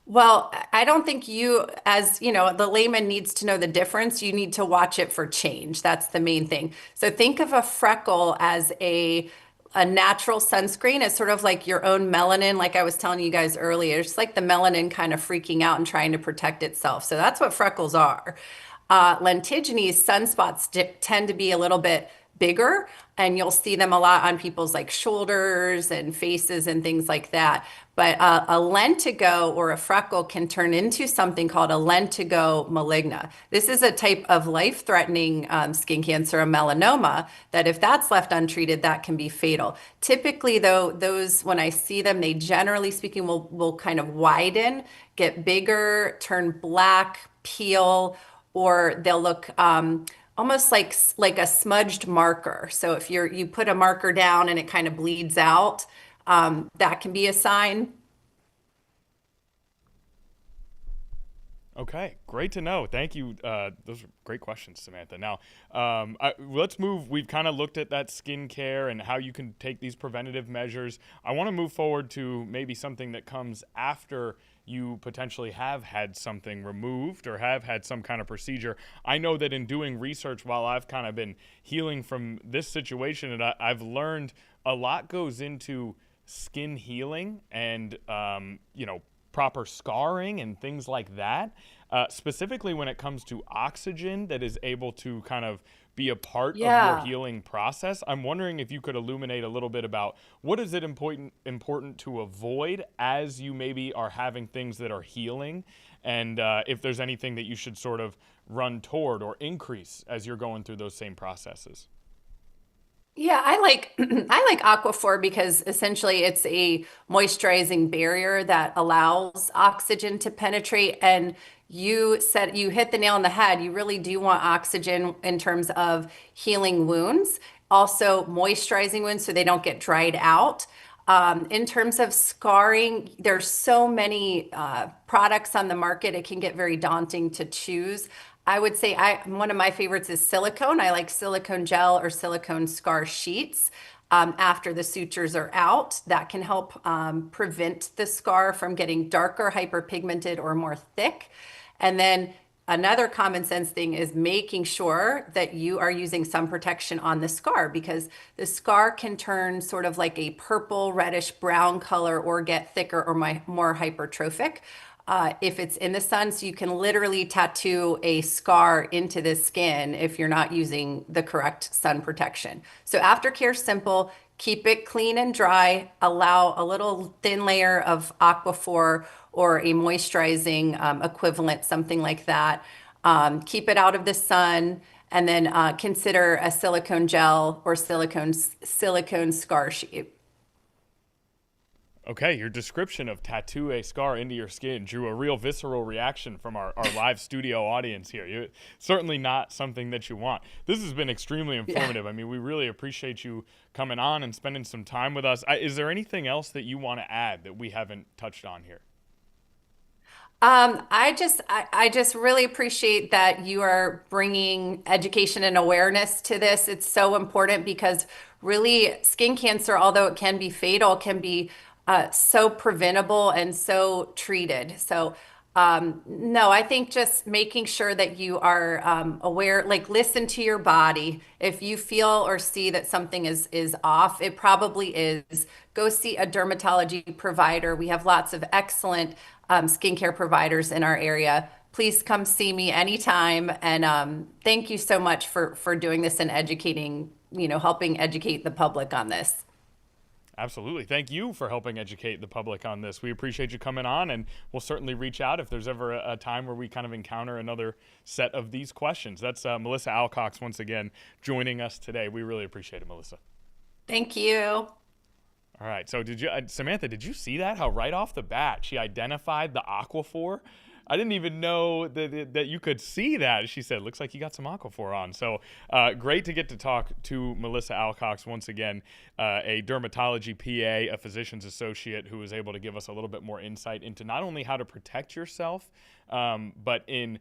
Well, I don't think you, as you know, the layman needs to know the difference. You need to watch it for change. That's the main thing. So think of a freckle as a natural sunscreen. It's sort of like your own melanin, like I was telling you guys earlier. It's like the melanin kind of freaking out and trying to protect itself. So that's what freckles are. Lentiginous sunspots tend to be a little bit bigger, and you'll see them a lot on people's like shoulders and faces and things like that. But a lentigo or a freckle can turn into something called a lentigo maligna. This is a type of life-threatening skin cancer, a melanoma, that if that's left untreated, that can be fatal. Typically, though, those, when I see them, they generally speaking will kind of widen, get bigger, turn black, peel, or they'll look almost like a smudged marker. So if you put a marker down and it kind of bleeds out, that can be a sign. Okay, great to know. Thank you. Those are great questions, Samantha. Now, let's move. We've kind of looked at that skincare and how you can take these preventative measures. I want to move forward to maybe something that comes after you potentially have had something removed or have had some kind of procedure. I know that in doing research while I've kind of been healing from this situation, and I've learned a lot goes into skin healing and, proper scarring and things like that. Specifically when it comes to oxygen that is able to kind of be a part of your healing process. I'm wondering if you could illuminate a little bit about what is it important to avoid as you maybe are having things that are healing, and if there's anything that you should sort of run toward or increase as you're going through those same processes. Yeah, I like I like Aquaphor because essentially it's a moisturizing barrier that allows oxygen to penetrate. And you hit the nail on the head. You really do want oxygen in terms of healing wounds, also moisturizing wounds so they don't get dried out. In terms of scarring, there's so many products on the market, it can get very daunting to choose. I would say one of my favorites is silicone. I like silicone gel or silicone scar sheets after the sutures are out. That can help prevent the scar from getting darker, hyperpigmented, or more thick. And then another common sense thing is making sure that you are using sun protection on the scar, because the scar can turn sort of like a purple, reddish brown color or get thicker or more hypertrophic. If it's in the sun, so you can literally tattoo a scar into the skin if you're not using the correct sun protection. So aftercare simple, keep it clean and dry, allow a little thin layer of Aquaphor or a moisturizing equivalent, something like that. Keep it out of the sun, and then consider a silicone gel or silicone scar sheet. Okay, your description of tattoo a scar into your skin drew a real visceral reaction from our live studio audience here. Certainly not something that you want. This has been extremely informative. Yeah. I mean, we really appreciate you coming on and spending some time with us. Is there anything else that you want to add that we haven't touched on here? I just really appreciate that you are bringing education and awareness to this. It's so important because really skin cancer, although it can be fatal, can be so preventable and so treated. So no, I think just making sure that you are aware, like listen to your body. If you feel or see that something is off, it probably is. Go see a dermatology provider. We have lots of excellent skincare providers in our area. Please come see me anytime. And thank you so much for doing this and educating, helping educate the public on this. Absolutely. Thank you for helping educate the public on this. We appreciate you coming on, and we'll certainly reach out if there's ever a time where we kind of encounter another set of these questions. That's Melissa Alcox once again joining us today. We really appreciate it, Melissa. Thank you. All right. So Samantha, did you see that? How right off the bat she identified the Aquaphor? I didn't even know that you could see that. She said, looks like you got some Aquaphor on. So great to get to talk to Melissa Alcox once again, a dermatology PA, a physician's associate who was able to give us a little bit more insight into not only how to protect yourself, but in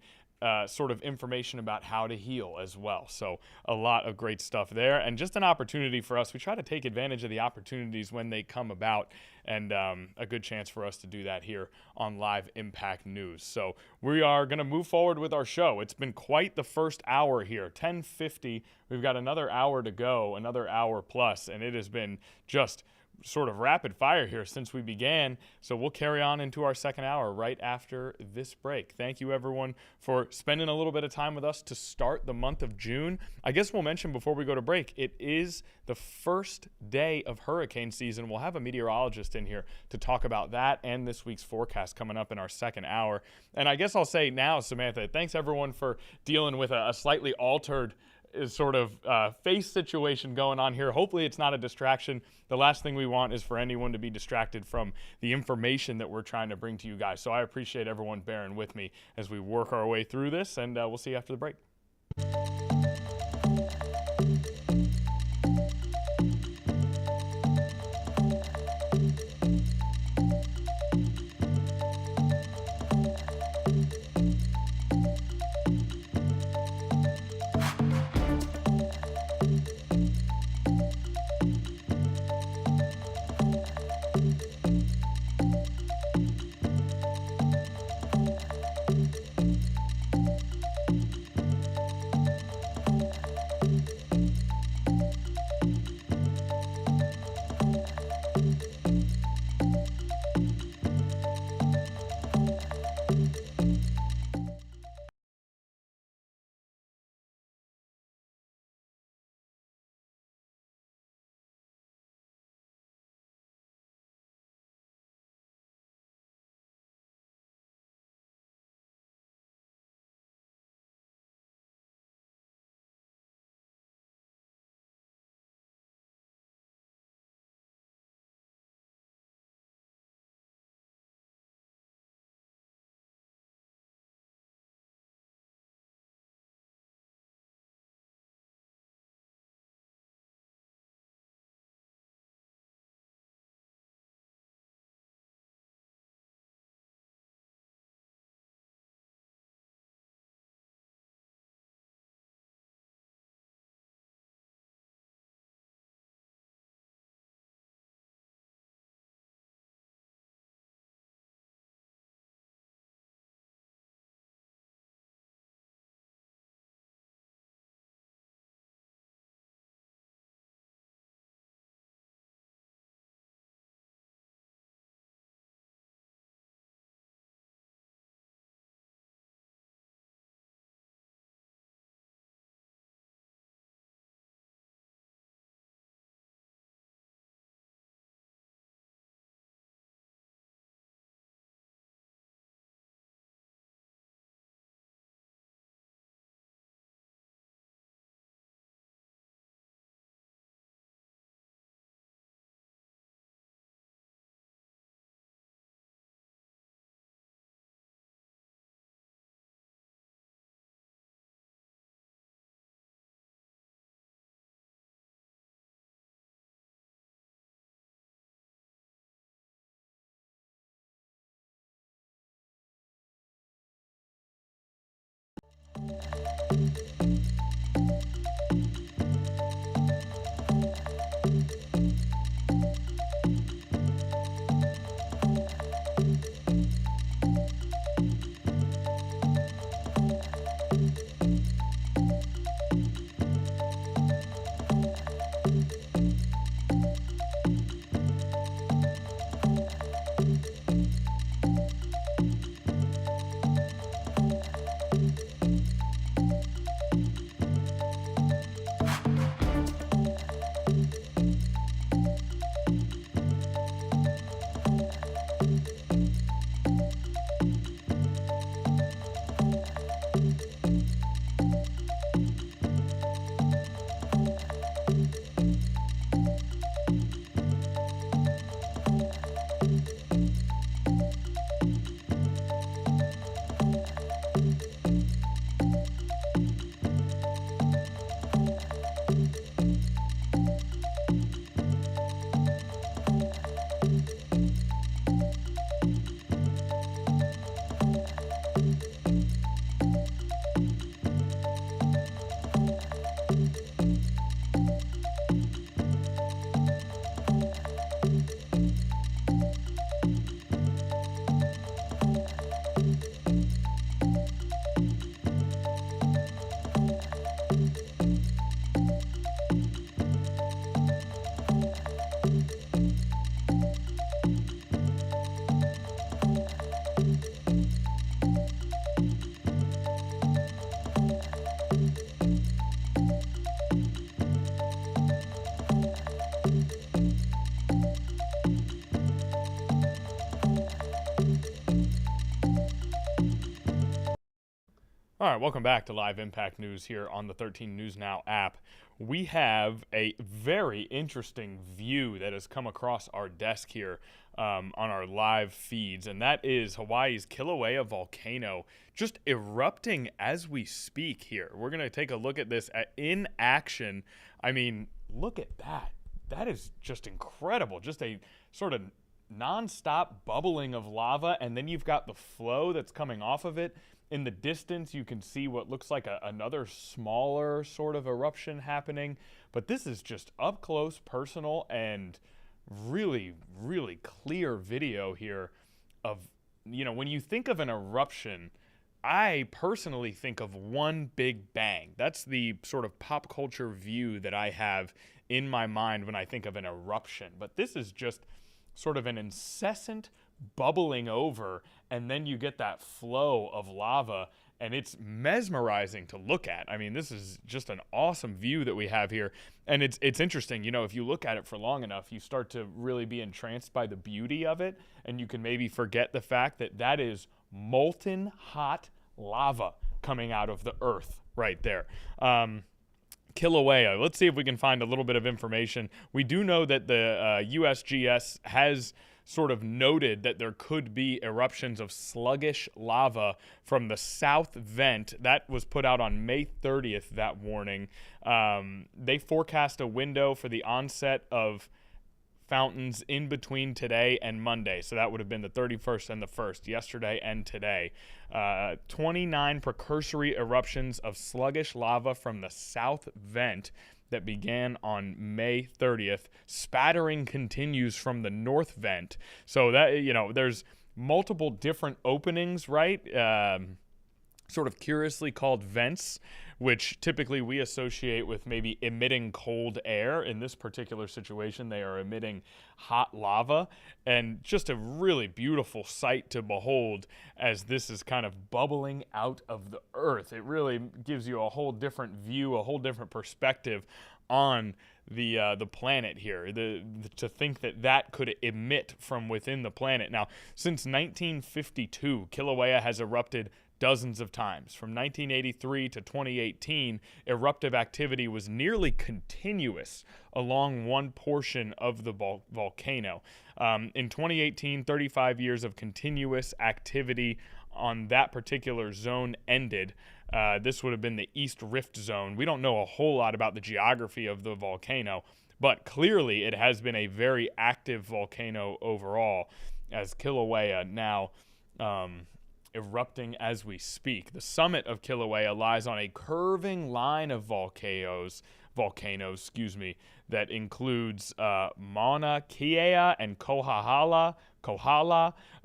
sort of information about how to heal as well. So a lot of great stuff there, and just an opportunity for us. We try to take advantage of the opportunities when they come about, and a good chance for us to do that here on Live Impact News. So we are going to move forward with our show. It's been quite the first hour here, 10:50. We've got another hour to go, another hour plus, and it has been just sort of rapid fire here since we began. So we'll carry on into our second hour right after this break. Thank you, everyone, for spending a little bit of time with us to start the month of June. I guess we'll mention before we go to break, it is the first day of hurricane season. We'll have a meteorologist in here to talk about that and this week's forecast coming up in our second hour. And I guess I'll say now, Samantha, thanks everyone for dealing with a slightly altered sort of face situation going on here. Hopefully it's not a distraction. The last thing we want is for anyone to be distracted from the information that we're trying to bring to you guys. So I appreciate everyone bearing with me as we work our way through this, and we'll see you after the break. All right, welcome back to Live Impact News here on the 13 News Now app. We have a very interesting view that has come across our desk here on our live feeds, and that is Hawaii's Kilauea volcano just erupting as we speak here. We're going to take a look at this in action. I mean, look at that. That is just incredible. Just a sort of nonstop bubbling of lava, and then you've got the flow that's coming off of it. In the distance, you can see what looks like another smaller sort of eruption happening. But this is just up close, personal, and really, really clear video here of, you know, when you think of an eruption, I personally think of one big bang. That's the sort of pop culture view that I have in my mind when I think of an eruption. But this is just sort of an incessant bubbling over, and then you get that flow of lava, and it's mesmerizing to look at. I mean, this is just an awesome view that we have here, and it's interesting. You know, if you look at it for long enough, you start to really be entranced by the beauty of it, and you can maybe forget the fact that that is molten hot lava coming out of the earth right there. Kilauea. Let's see if we can find a little bit of information. We do know that the USGS has sort of noted that there could be eruptions of sluggish lava from the south vent. That was put out on May 30th, that warning. They forecast a window for the onset of fountains in between today and Monday. So that would have been the 31st and the 1st, yesterday and today. 29 precursory eruptions of sluggish lava from the south vent that began on May 30th. Spattering continues from the north vent. So that, you know, there's multiple different openings, right? Sort of curiously called vents, which typically we associate with maybe emitting cold air. In this particular situation, they are emitting hot lava, and just a really beautiful sight to behold as this is kind of bubbling out of the earth. It really gives you a whole different view, a whole different perspective on the planet here. To think that could emit from within the planet. Now, since 1952, Kilauea has erupted dozens of times. From 1983 to 2018, eruptive activity was nearly continuous along one portion of the volcano. In 2018, 35 years of continuous activity on that particular zone ended. This would have been the East Rift Zone. We don't know a whole lot about the geography of the volcano, but clearly it has been a very active volcano overall, as Kilauea now erupting as we speak. The summit of Kilauea lies on a curving line of volcanoes, that includes Mauna Kea and Kohala.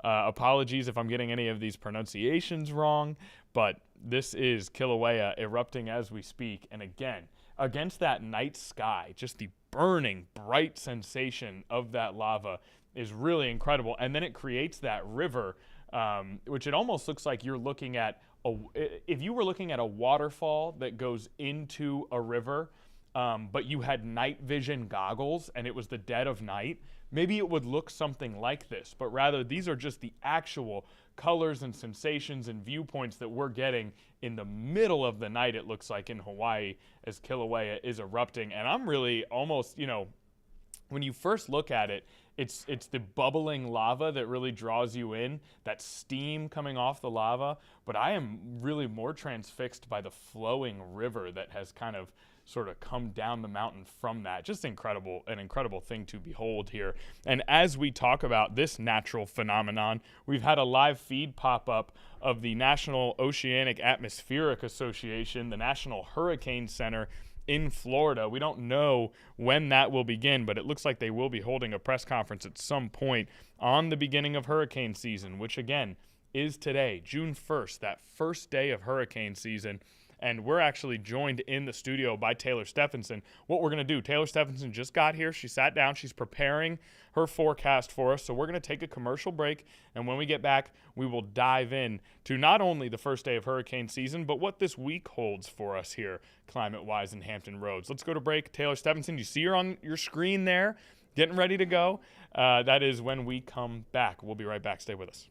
Apologies if I'm getting any of these pronunciations wrong, but this is Kilauea erupting as we speak. And again, against that night sky, just the burning, bright sensation of that lava is really incredible. And then it creates that river, which it almost looks like you're looking at, if you were looking at a waterfall that goes into a river, but you had night vision goggles and it was the dead of night, maybe it would look something like this. But rather, these are just the actual colors and sensations and viewpoints that we're getting in the middle of the night, it looks like, in Hawaii as Kilauea is erupting. And I'm really almost, you know, when you first look at it, it's the bubbling lava that really draws you in, that steam coming off the lava. But I am really more transfixed by the flowing river that has kind of sort of come down the mountain from that. Just incredible, an incredible thing to behold here. And as we talk about this natural phenomenon, we've had a live feed pop up of the National Oceanic Atmospheric Association, the National Hurricane Center in Florida. We don't know when that will begin, but it looks like they will be holding a press conference at some point on the beginning of hurricane season, which again is today, June 1st, that first day of hurricane season. And we're actually joined in the studio by Taylor Stephenson. What we're going to do, Taylor Stephenson just got here. She sat down. She's preparing her forecast for us. So we're going to take a commercial break. And when we get back, we will dive in to not only the first day of hurricane season, but what this week holds for us here, climate-wise, in Hampton Roads. Let's go to break. Taylor Stephenson, you see her on your screen there, getting ready to go. That is when we come back. We'll be right back. Stay with us.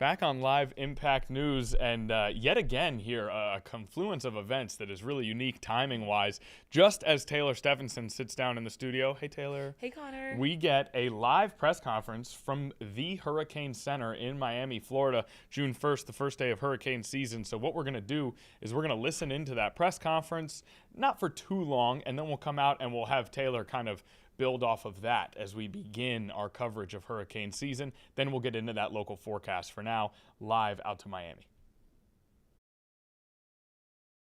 Back on Live Impact News, and yet again here, a confluence of events that is really unique timing-wise. Just as Taylor Stephenson sits down in the studio, hey Taylor. Hey Connor. We get a live press conference from the Hurricane Center in Miami, Florida, June 1st, the first day of hurricane season. So what we're going to do is we're going to listen into that press conference, not for too long, and then we'll come out and we'll have Taylor kind of build off of that as we begin our coverage of hurricane season. Then we'll get into that local forecast. For now, live out to Miami.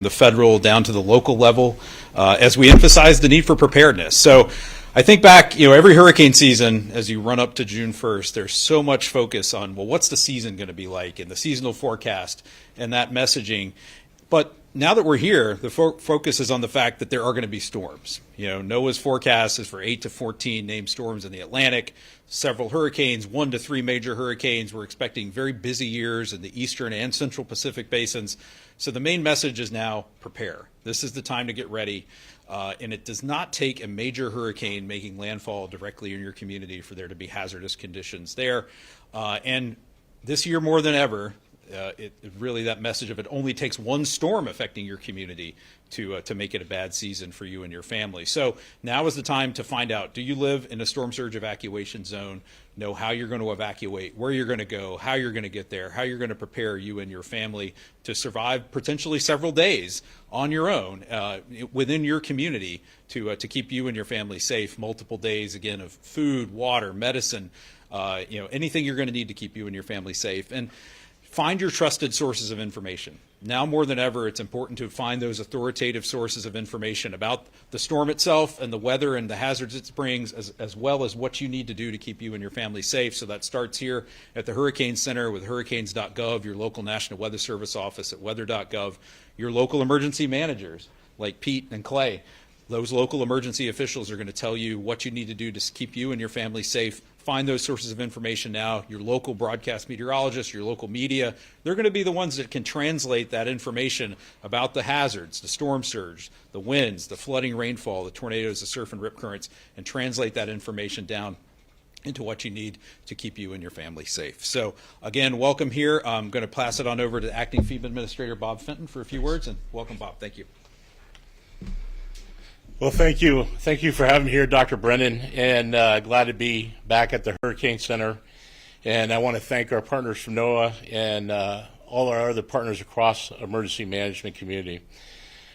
The federal down to the local level, as we emphasize the need for preparedness. So I think back, every hurricane season, as you run up to June 1st, there's so much focus on, well, what's the season going to be like, and the seasonal forecast and that messaging. But now that we're here, the focus is on the fact that there are going to be storms. NOAA's forecast is for 8 to 14 named storms in the Atlantic, several hurricanes, 1 to 3 major hurricanes. We're expecting very busy years in the eastern and central Pacific basins. So the main message is now prepare. This is the time to get ready. And it does not take a major hurricane making landfall directly in your community for there to be hazardous conditions there. And this year more than ever, really that message of it only takes one storm affecting your community to make it a bad season for you and your family. So now is the time to find out, do you live in a storm surge evacuation zone? Know how you're going to evacuate, where you're going to go, how you're going to get there, how you're going to prepare you and your family to survive potentially several days on your own within your community to keep you and your family safe. Multiple days, again, of food, water, medicine, anything you're going to need to keep you and your family safe. And find your trusted sources of information. Now more than ever, it's important to find those authoritative sources of information about the storm itself and the weather and the hazards it brings, as well as what you need to do to keep you and your family safe. So that starts here at the Hurricane Center with hurricanes.gov, your local National Weather Service office at weather.gov, your local emergency managers like Pete and Clay. Those local emergency officials are going to tell you what you need to do to keep you and your family safe. Find those sources of information now. Your local broadcast meteorologists, your local media, they're going to be the ones that can translate that information about the hazards, the storm surge, the winds, the flooding rainfall, the tornadoes, the surf and rip currents, and translate that information down into what you need to keep you and your family safe. So again, welcome here. I'm going to pass it on over to Acting FEMA Administrator Bob Fenton for a few words, and welcome, Bob. Thank you. Well, thank you. Thank you for having me here, Dr. Brennan, and glad to be back at the Hurricane Center. And I want to thank our partners from NOAA and all our other partners across the emergency management community.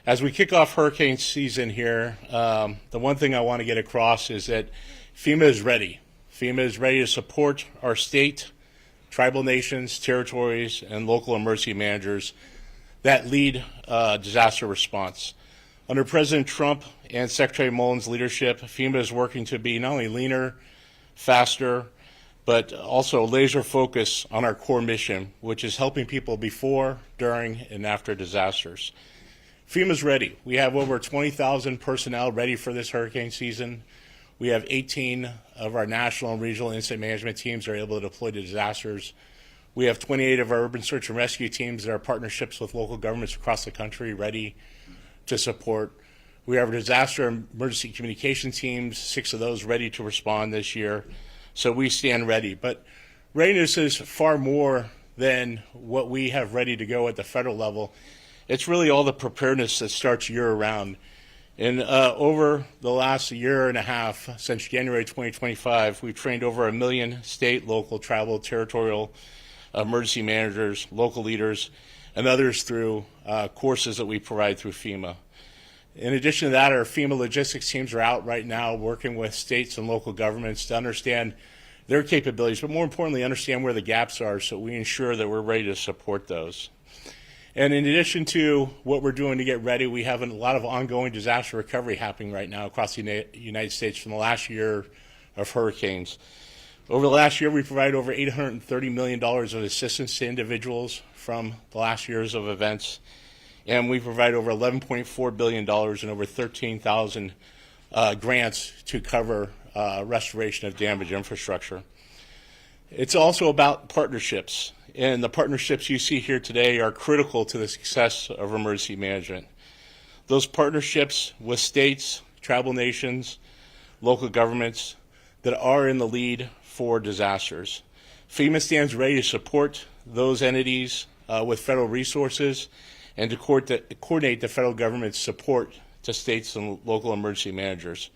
As we kick off hurricane season here, the one thing I want to get across is that FEMA is ready. FEMA is ready to support our state, tribal nations, territories, and local emergency managers that lead disaster response. Under President Trump and Secretary Mullen's leadership, FEMA is working to be not only leaner, faster, but also laser focus on our core mission, which is helping people before, during, and after disasters. FEMA's ready. We have over 20,000 personnel ready for this hurricane season. We have 18 of our national and regional incident management teams that are able to deploy to disasters. We have 28 of our urban search and rescue teams that are partnerships with local governments across the country ready to support. We have our disaster and emergency communication teams, 6 of those ready to respond this year. So we stand ready. But readiness is far more than what we have ready to go at the federal level. It's really all the preparedness that starts year round. And over the last year and a half, since January 2025, we've trained over 1 million state, local, tribal, territorial emergency managers, local leaders, and others through courses that we provide through FEMA. In addition to that, our FEMA logistics teams are out right now working with states and local governments to understand their capabilities, but more importantly, understand where the gaps are so we ensure that we're ready to support those. And in addition to what we're doing to get ready, we have a lot of ongoing disaster recovery happening right now across the United States from the last year of hurricanes. Over the last year, we provided over $830 million of assistance to individuals from the last years of events. And we provide over $11.4 billion and over 13,000 grants to cover restoration of damaged infrastructure. It's also about partnerships. And the partnerships you see here today are critical to the success of emergency management. Those partnerships with states, tribal nations, local governments that are in the lead for disasters. FEMA stands ready to support those entities with federal resources and to coordinate the federal government's support to states and local emergency managers.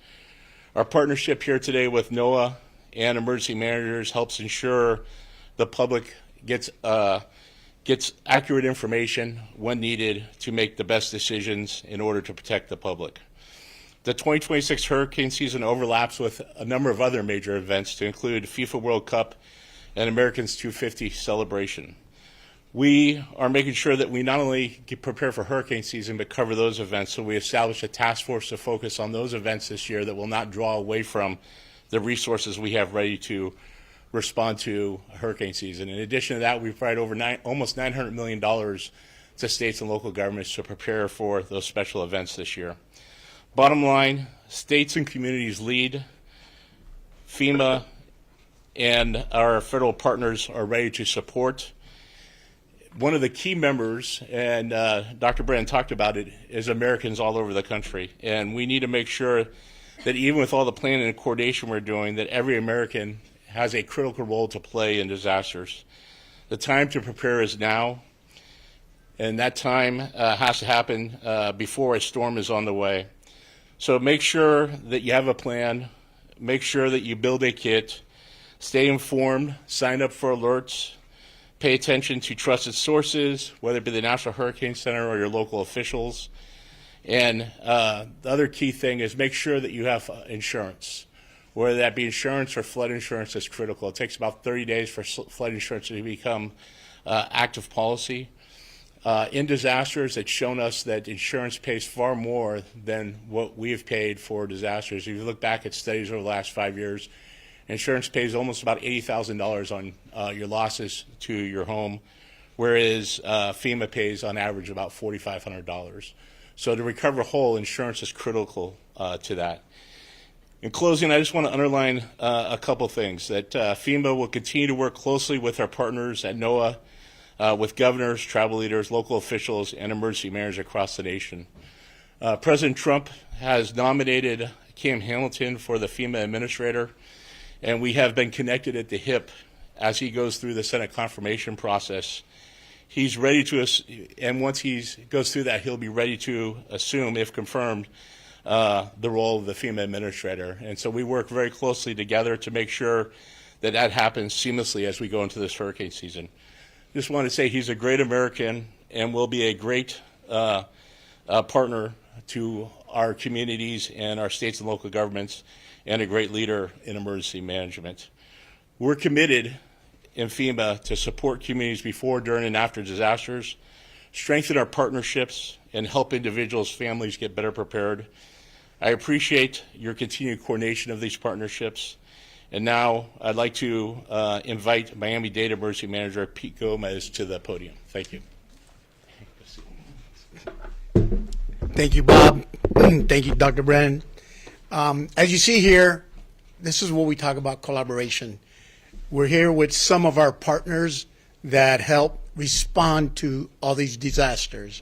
Our partnership here today with NOAA and emergency managers helps ensure the public gets accurate information when needed to make the best decisions in order to protect the public. The 2026 hurricane season overlaps with a number of other major events to include FIFA World Cup and Americans 250 celebration. We are making sure that we not only prepare for hurricane season, but cover those events. So we established a task force to focus on those events this year that will not draw away from the resources we have ready to respond to hurricane season. In addition to that, we provide almost $900 million to states and local governments to prepare for those special events this year. Bottom line, states and communities lead. FEMA and our federal partners are ready to support. One of the key members, and Dr. Brennan talked about it, is Americans all over the country. And we need to make sure that even with all the planning and coordination we're doing, that every American has a critical role to play in disasters. The time to prepare is now, and that time has to happen before a storm is on the way. So make sure that you have a plan, make sure that you build a kit, stay informed, sign up for alerts, pay attention to trusted sources, whether it be the National Hurricane Center or your local officials. And the other key thing is make sure that you have insurance. Whether that be insurance or flood insurance is critical. It takes about 30 days for flood insurance to become active policy. In disasters, it's shown us that insurance pays far more than what we have paid for disasters. If you look back at studies over the last 5 years, insurance pays almost about $80,000 on your losses to your home, whereas FEMA pays on average about $4,500. So to recover whole, insurance is critical to that. In closing, I just want to underline a couple things, that FEMA will continue to work closely with our partners at NOAA, with governors, tribal leaders, local officials, and emergency managers across the nation. President Trump has nominated Cam Hamilton for the FEMA administrator, and we have been connected at the hip as he goes through the Senate confirmation process. He's ready to, and once he goes through that, he'll be ready to assume, if confirmed, the role of the FEMA administrator. And so we work very closely together to make sure that that happens seamlessly as we go into this hurricane season. Just want to say he's a great American and will be a great partner to our communities and our states and local governments, and a great leader in emergency management. We're committed in FEMA to support communities before, during, and after disasters, strengthen our partnerships, and help individuals, families get better prepared. I appreciate your continued coordination of these partnerships. And now I'd like to invite Miami-Dade Emergency Manager Pete Gomez to the podium. Thank you. Thank you, Bob. Thank you, Dr. Brennan. As you see here, this is what we talk about collaboration. We're here with some of our partners that help respond to all these disasters.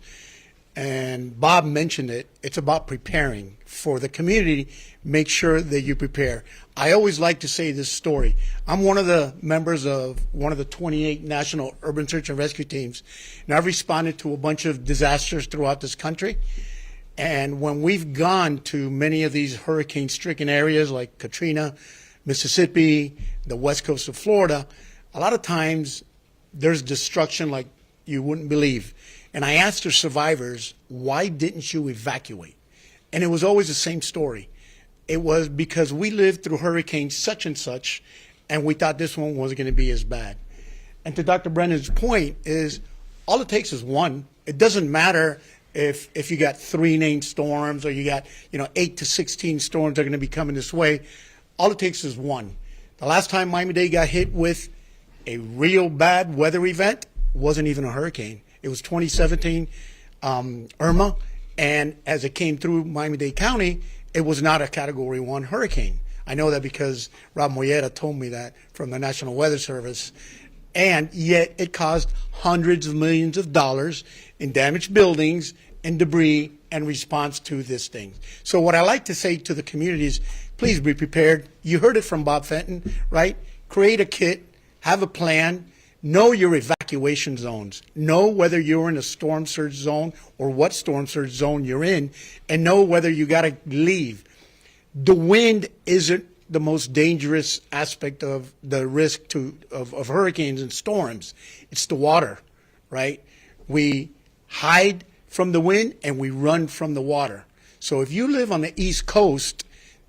And Bob mentioned it. It's about preparing for the community. Make sure that you prepare. I always like to say this story. I'm one of the members of one of the 28 National Urban Search and Rescue Teams, and I've responded to a bunch of disasters throughout this country. And when we've gone to many of these hurricane-stricken areas like Katrina, Mississippi, the west coast of Florida, a lot of times there's destruction like you wouldn't believe. And I asked the survivors, why didn't you evacuate? And it was always the same story. It was because we lived through hurricane such and such, and we thought this one wasn't going to be as bad. And to Dr. Brennan's point is, all it takes is one. It doesn't matter if you got 3 named storms or you got 8 to 16 storms that are going to be coming this way. All it takes is one. The last time Miami-Dade got hit with a real bad weather event wasn't even a hurricane. It was 2017 Irma, and as it came through Miami-Dade County, it was not a Category 1 hurricane. I know that because Rob Moyeda told me that from the National Weather Service. And yet it caused hundreds of millions of dollars in damaged buildings and debris in response to this thing. So what I like to say to the community is, please be prepared. You heard it from Bob Fenton, right? Create a kit, have a plan, Know your evacuation zones. Know whether you're in a storm surge zone or what storm surge zone you're in, and know whether you got to leave. The wind isn't the most dangerous aspect of the risk of hurricanes and storms. It's the water, right? We hide from the wind and we run from the water. So if you live on the East Coast,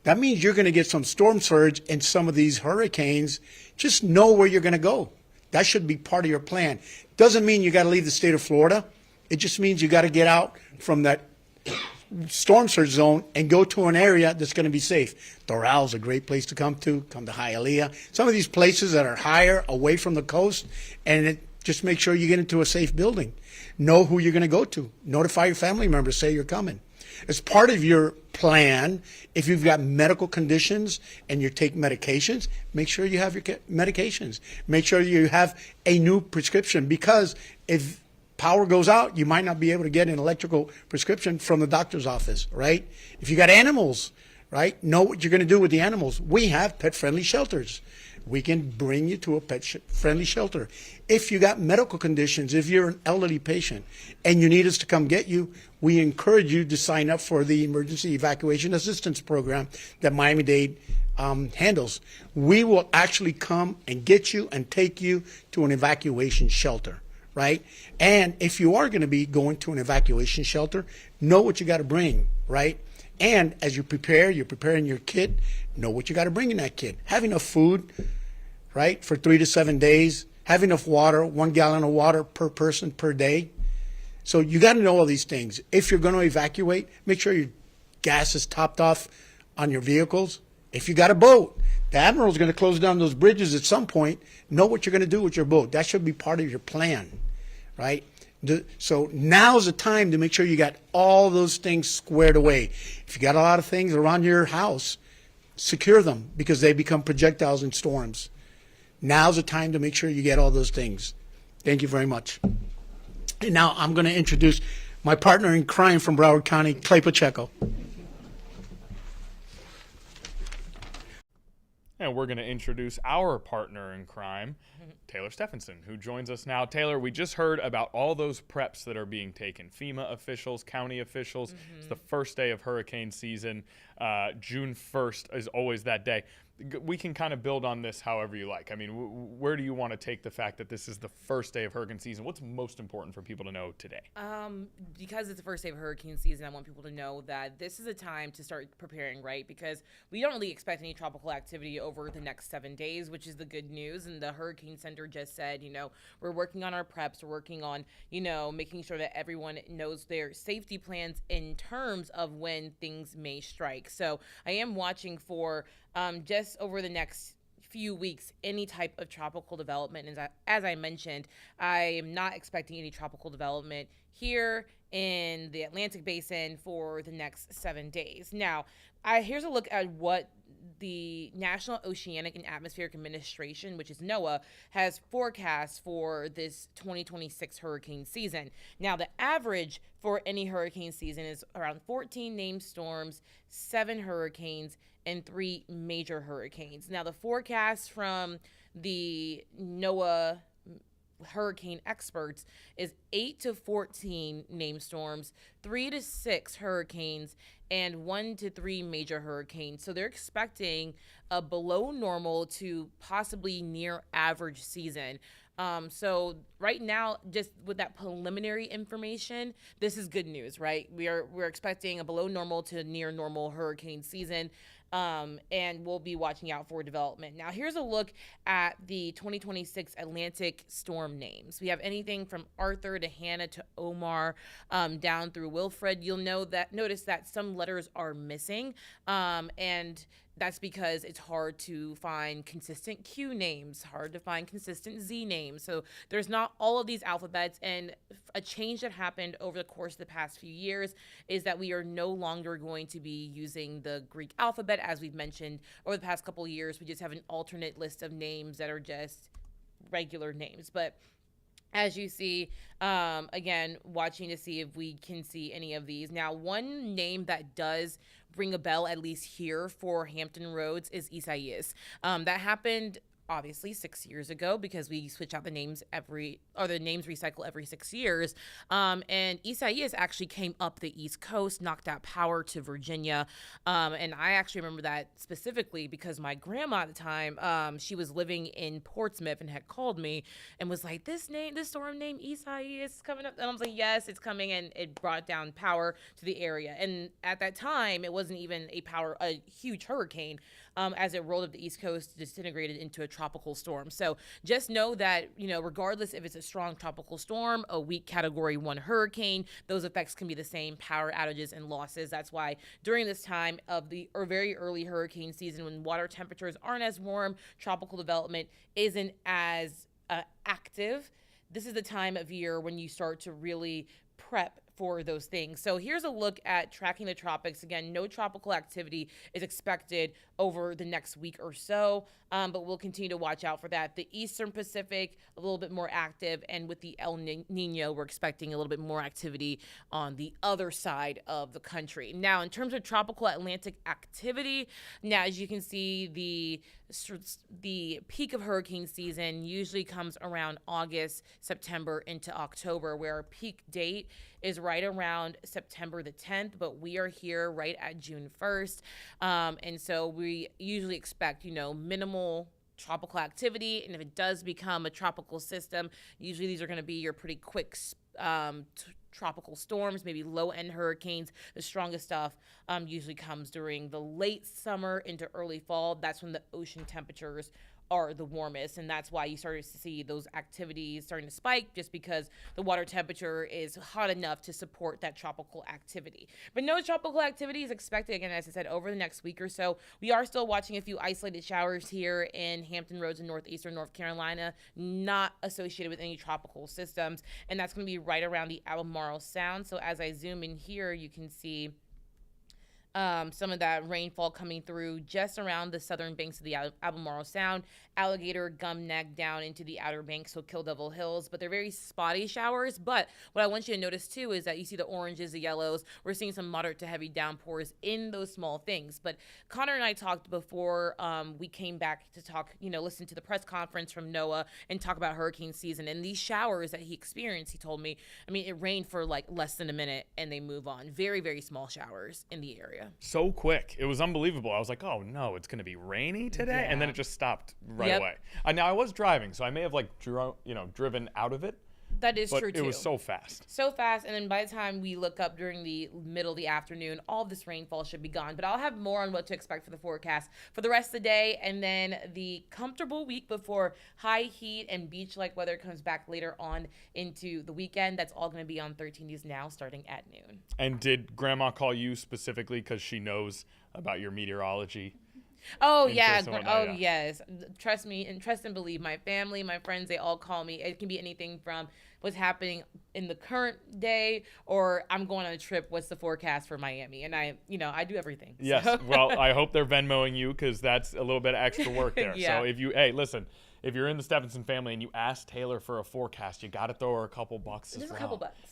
that means you're going to get some storm surge and some of these hurricanes. Just know where you're going to go. That should be part of your plan. Doesn't mean you got to leave the state of Florida. It just means you got to get out from that storm surge zone and go to an area that's going to be safe. Doral is a great place to come to Hialeah. Some of these places that are higher away from the coast, and just make sure you get into a safe building. Know who you're going to go to. Notify your family members, say you're coming. As part of your plan, if you've got medical conditions and you take medications, make sure you have your medications. Make sure you have a new prescription, because if power goes out, you might not be able to get an electrical prescription from the doctor's office, right? If you got animals, right, know what you're going to do with the animals. We have pet-friendly shelters. We can bring you to a pet-friendly shelter. If you got medical conditions, if you're an elderly patient and you need us to come get you, we encourage you to sign up for the Emergency Evacuation Assistance Program that Miami-Dade handles. We will actually come and get you and take you to an evacuation shelter, right? And if you are going to be going to an evacuation shelter, know what you got to bring, right? And as you prepare, you're preparing your kit, know what you got to bring in that kit. Have enough food, right, for 3 to 7 days. Have enough water, 1 gallon of water per person per day. So you got to know all these things. If you're going to evacuate, make sure your gas is topped off on your vehicles. If you got a boat, the admiral's going to close down those bridges at some point. Know what you're going to do with your boat. That should be part of your plan, right? So now's the time to make sure you got all those things squared away. If you got a lot of things around your house, secure them, because they become projectiles in storms. Now's the time to make sure you get all those things. Thank you very much. And now I'm going to introduce my partner in crime from Broward County, Clay Pacheco. And we're going to introduce our partner in crime, Taylor Stephenson, who joins us now. Taylor, we just heard about all those preps that are being taken. FEMA officials, county officials. It's the first day of hurricane season. June 1st is always that day. We can kind of build on this however you like. I mean, where do you want to take the fact that this is the first day of hurricane season? What's most important for people to know today? Because it's the first day of hurricane season, I want people to know that this is a time to start preparing, right? Because we don't really expect any tropical activity over the next 7 days, which is the good news. And the Hurricane Center just said, we're working on our preps. We're working on, making sure that everyone knows their safety plans in terms of when things may strike. So I am watching for just over the next few weeks any type of tropical development. And as I mentioned, I am not expecting any tropical development here in the Atlantic Basin for the next 7 days. Now, here's a look at what the National Oceanic and Atmospheric Administration, which is NOAA, has forecast for this 2026 hurricane season. Now, the average for any hurricane season is around 14 named storms, 7 hurricanes, and 3 major hurricanes. Now, the forecast from the NOAA hurricane experts is 8 to 14 named storms, 3 to 6 hurricanes, and 1 to 3 major hurricanes. So they're expecting a below normal to possibly near average season. So right now, just with that preliminary information, this is good news, right? We're expecting a below normal to near normal hurricane season. And we'll be watching out for development. Now, here's a look at the 2026 Atlantic storm names. We have anything from Arthur to Hannah to Omar, down through Wilfred. You'll notice that some letters are missing, and that's because it's hard to find consistent Q names, hard to find consistent Z names. So there's not all of these alphabets, and a change that happened over the course of the past few years is that we are no longer going to be using the Greek alphabet. As we've mentioned over the past couple of years, we just have an alternate list of names that are just regular names. But as you see, again, watching to see if we can see any of these. Now, one name that does ring a bell, at least here for Hampton Roads, is Isaias. That happened obviously 6 years ago, because we switch out the names the names recycle every 6 years. And Isaias actually came up the East Coast, knocked out power to Virginia. And I actually remember that specifically because my grandma at the time, she was living in Portsmouth and had called me and was like, this storm named Isaias is coming up. And I was like, yes, it's coming. And it brought down power to the area. And at that time, it wasn't even a huge hurricane. As it rolled up the East Coast, disintegrated into a tropical storm. So just know that, regardless if it's a strong tropical storm, a weak Category 1 hurricane, those effects can be the same: power outages and losses. That's why during this time of the very early hurricane season, when water temperatures aren't as warm, tropical development isn't as active, this is the time of year when you start to really prep for those things. So here's a look at tracking the tropics. Again, no tropical activity is expected over the next week or so, but we'll continue to watch out for that. The Eastern Pacific, a little bit more active, and with the El Nino, we're expecting a little bit more activity on the other side of the country. Now, in terms of tropical Atlantic activity, now as you can see, the peak of hurricane season usually comes around August, September into October, where our peak date is right around September the 10th, but we are here right at June 1st. And so we usually expect, minimal tropical activity. And if it does become a tropical system, usually these are going to be your pretty quick tropical storms, maybe low-end hurricanes. The strongest stuff usually comes during the late summer into early fall. That's when the ocean temperatures are the warmest, and that's why you started to see those activities starting to spike, just because the water temperature is hot enough to support that tropical activity. But no tropical activity is expected, again, as I said, over the next week or so. We are still watching a few isolated showers here in Hampton Roads in northeastern North Carolina, not associated with any tropical systems, and that's going to be right around the Albemarle Sound. So as I zoom in here, you can see some of that rainfall coming through just around the southern banks of the Albemarle Sound, Alligator, Gum Neck, down into the Outer Banks, so Kill Devil Hills. But they're very spotty showers. But what I want you to notice, too, is that you see the oranges, the yellows. We're seeing some moderate to heavy downpours in those small things. But Connor and I talked before we came back to talk, listen to the press conference from NOAA and talk about hurricane season. And these showers that he experienced, he told me, it rained for like less than a minute and they move on. Very, very small showers in the area. So quick. It was unbelievable. I was like, oh no, it's going to be rainy today. Yeah. And then it just stopped right away. Now I was driving, so I may have driven out of it. That is true, too. It was so fast. So fast, and then by the time we look up during the middle of the afternoon, all of this rainfall should be gone. But I'll have more on what to expect for the forecast for the rest of the day, and then the comfortable week before high heat and beach-like weather comes back later on into the weekend. That's all going to be on 13 News Now starting at noon. And did Grandma call you specifically because she knows about your meteorology? Oh, yeah. Yes. Trust me and trust and believe. My family, my friends, they all call me. It can be anything from what's happening in the current day or I'm going on a trip. What's the forecast for Miami? And I do everything. Yes. So. Well, I hope they're Venmoing you because that's a little bit of extra work there. Yeah. So if you're in the Stephenson family and you ask Taylor for a forecast, you got to throw her a couple bucks as well.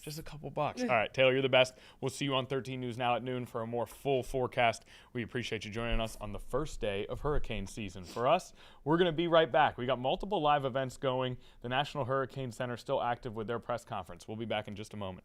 Just a couple bucks. All right, Taylor, you're the best. We'll see you on 13 News Now at noon for a more full forecast. We appreciate you joining us on the first day of hurricane season. For us, we're going to be right back. We got multiple live events going. The National Hurricane Center still active with their press conference. We'll be back in just a moment.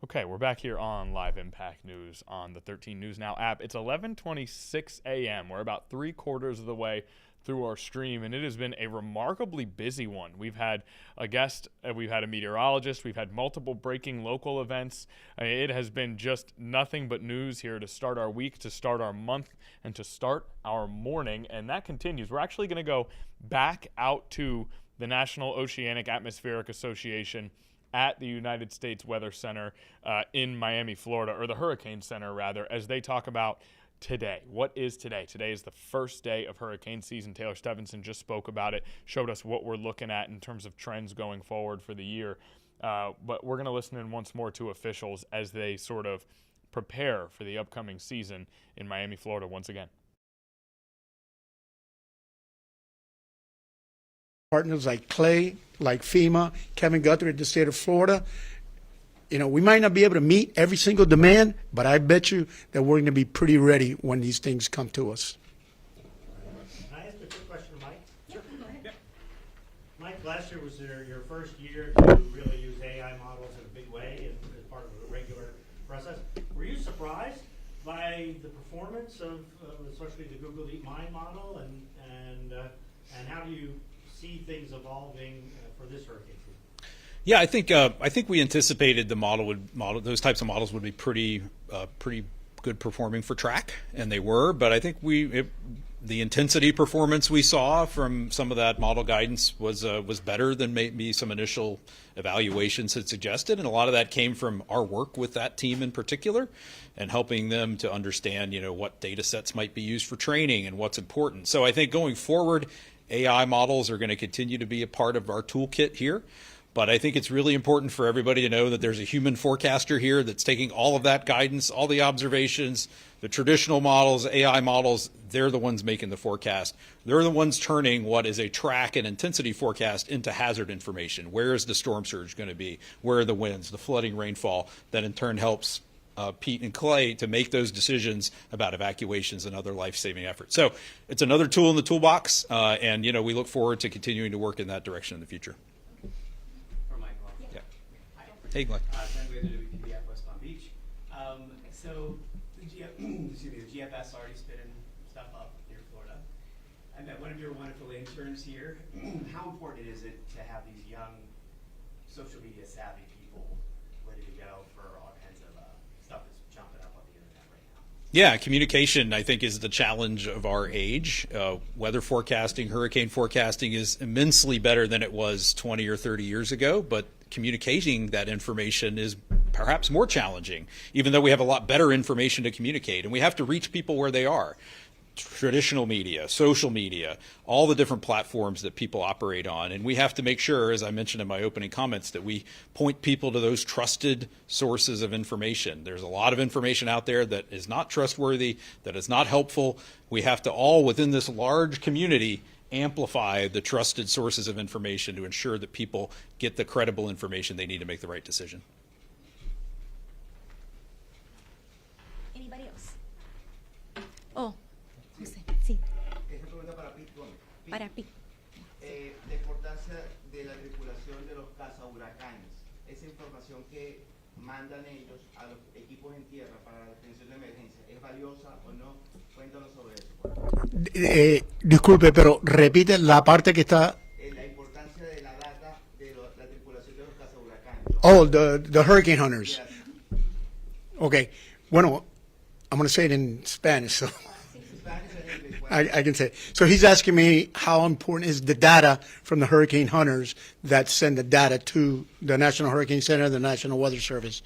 Okay, we're back here on Live Impact News on the 13 News Now app. It's 11:26 a.m. We're about 3/4 of the way through our stream, and it has been a remarkably busy one. We've had a guest, we've had a meteorologist, we've had multiple breaking local events. It has been just nothing but news here to start our week, to start our month, and to start our morning, and that continues. We're actually going to go back out to the National Oceanic Atmospheric Association at the United States Weather Center in Miami, Florida, or the Hurricane Center, rather, as they talk about today. What is today? Today is the first day of hurricane season. Taylor Stevenson just spoke about it, showed us what we're looking at in terms of trends going forward for the year. But we're going to listen in once more to officials as they sort of prepare for the upcoming season in Miami, Florida once again. Partners like Clay, like FEMA, Kevin Guthrie at the state of Florida. You know, we might not be able to meet every single demand, but I bet you that we're going to be pretty ready when these things come to us. Can I ask a quick question to Mike? Sure. Yeah. Mike, last year was your first year to really use AI models in a big way as part of a regular process. Were you surprised by the performance of especially the Google DeepMind model, and how do you see things evolving for this hurricane season? Yeah, I think we anticipated those types of models would be pretty good performing for track, and they were. But I think the intensity performance we saw from some of that model guidance was better than maybe some initial evaluations had suggested, and a lot of that came from our work with that team in particular, and helping them to understand what data sets might be used for training and what's important. So I think going forward, AI models are going to continue to be a part of our toolkit here. But I think it's really important for everybody to know that there's a human forecaster here that's taking all of that guidance, all the observations, the traditional models, AI models. They're the ones making the forecast. They're the ones turning what is a track and intensity forecast into hazard information. Where is the storm surge going to be? Where are the winds, the flooding, rainfall? That in turn helps Pete and Clay to make those decisions about evacuations and other life-saving efforts. So it's another tool in the toolbox, and we look forward to continuing to work in that direction in the future. Hey, Glenn. Glenn Wheeler, WPBF West Palm Beach. So the GFS already spinning stuff up near Florida. I met one of your wonderful interns here. How important is it to have these young, social media savvy people ready to go for all kinds of stuff that's jumping up on the internet right now? Yeah, communication, I think, is the challenge of our age. Weather forecasting, hurricane forecasting is immensely better than it was 20 or 30 years ago, but communicating that information is perhaps more challenging, even though we have a lot better information to communicate. And we have to reach people where they are. Traditional media, social media, all the different platforms that people operate on. And we have to make sure, as I mentioned in my opening comments, that we point people to those trusted sources of information. There's a lot of information out there that is not trustworthy, that is not helpful. We have to all, within this large community, amplify the trusted sources of information to ensure that people get the credible information they need to make the right decision. Anybody else? Oh, José, sí. Esta pregunta para Pete Gómez. Pete, Para Pete. La importancia de la tripulación de los cazahuracanes, esa información que mandan ellos a los equipos en tierra para la detención de emergencia, ¿es valiosa o no? Cuéntanos sobre eso. Disculpe, pero repite la parte que está. La importancia de la data de la tripulación de los cazahuracanes. Oh, the hurricane hunters. Yes. Okay. Bueno, I'm going to say it in Spanish, so I can say it. So he's asking me how important is the data from the hurricane hunters that send the data to the National Hurricane Center, the National Weather Service.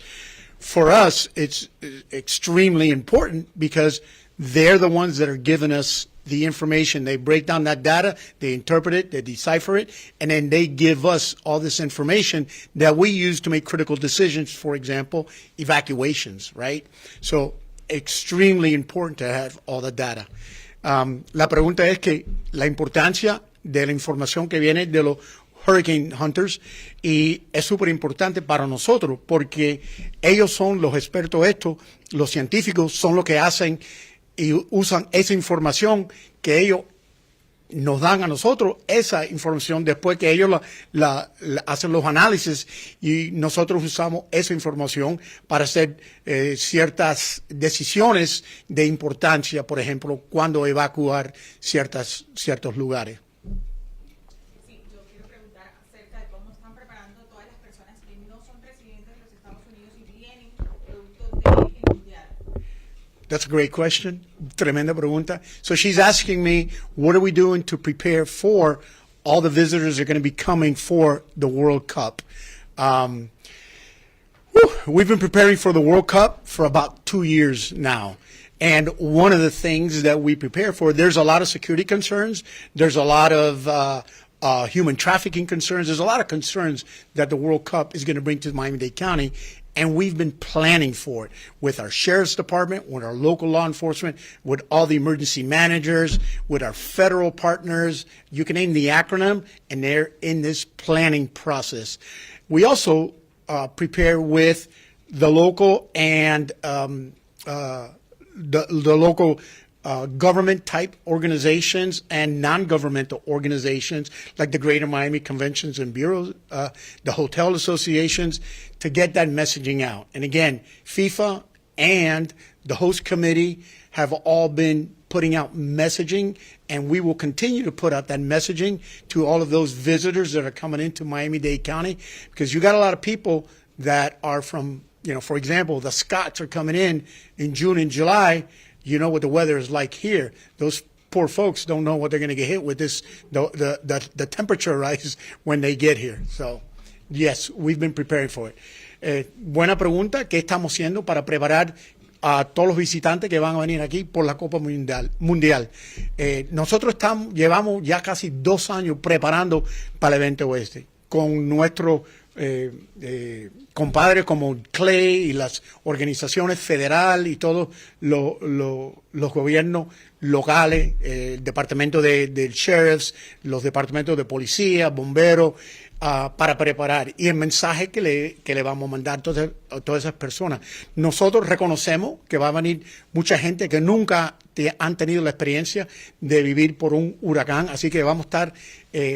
For us, it's extremely important because they're the ones that are giving us the information. They break down that data, they interpret it, they decipher it, and then they give us all this information that we use to make critical decisions, for example, evacuations, right? So extremely important to have all the data. La pregunta es que la importancia de la información que viene de los Hurricane Hunters, y es súper importante para nosotros porque ellos son los expertos estos, los científicos son los que hacen y usan esa información que ellos nos dan a nosotros esa información después que ellos la hacen los análisis y nosotros usamos esa información para hacer ciertas decisiones de importancia, por ejemplo, cuando evacuar ciertos lugares. Sí, yo quiero preguntar acerca de cómo están preparando todas las personas que no son residentes de los Estados Unidos y vienen producto del mundial. That's a great question. Tremenda pregunta. So she's asking me, what are we doing to prepare for all the visitors that are going to be coming for the World Cup? We've been preparing for the World Cup for about 2 years now. And one of the things that we prepare for, there's a lot of security concerns. There's a lot of human trafficking concerns. There's a lot of concerns that the World Cup is going to bring to Miami-Dade County. And we've been planning for it with our sheriff's department, with our local law enforcement, with all the emergency managers, with our federal partners. You can name the acronym, and they're in this planning process. We also prepare with the local and the local government type organizations and non-governmental organizations like the Greater Miami Conventions and Bureaus, the hotel associations, to get that messaging out. And again, FIFA and the host committee have all been putting out messaging, and we will continue to put out that messaging to all of those visitors that are coming into Miami-Dade County, because you got a lot of people that are from, for example, the Scots are coming in June and July. You know what the weather is like here. Those poor folks don't know what they're going to get hit with the temperature rise when they get here. So, yes, we've been preparing for it. Buena pregunta. ¿Qué estamos haciendo para preparar a todos los visitantes que van a venir aquí por la Copa Mundial? Nosotros llevamos ya casi 2 años preparando para el evento oeste con nuestros compadres como CLE y las organizaciones federal y todos los gobiernos locales, el departamento del sheriffs, los departamentos de policía, bomberos, para preparar. Y el mensaje que le vamos a mandar a todas esas personas. Nosotros reconocemos que va a venir mucha gente que nunca han tenido la experiencia de vivir por un huracán, así que vamos a estar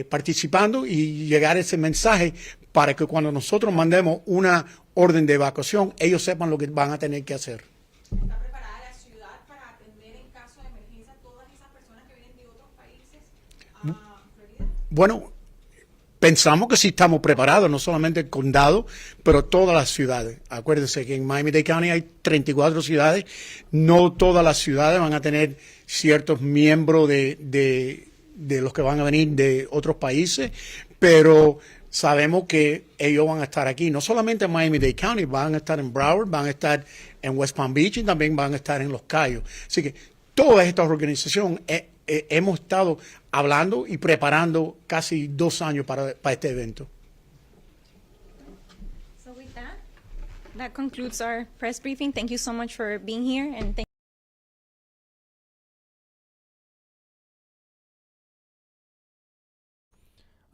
participando y llegar ese mensaje para que cuando nosotros mandemos una orden de evacuación, ellos sepan lo que van a tener que hacer. ¿Está preparada la ciudad para atender en caso de emergencia a todas esas personas que vienen de otros países a Florida? Bueno, pensamos que sí estamos preparados, no solamente el condado, pero todas las ciudades. Acuérdense que en Miami-Dade County hay 34 ciudades. No todas las ciudades van a tener ciertos miembros de los que van a venir de otros países, pero sabemos que ellos van a estar aquí, no solamente en Miami-Dade County, van a estar en Broward, van a estar en West Palm Beach y también van a estar en Los Cayos. Así que todas estas organizaciones hemos estado hablando y preparando casi 2 años para este evento. So with that concludes our press briefing. Thank you so much for being here, and thank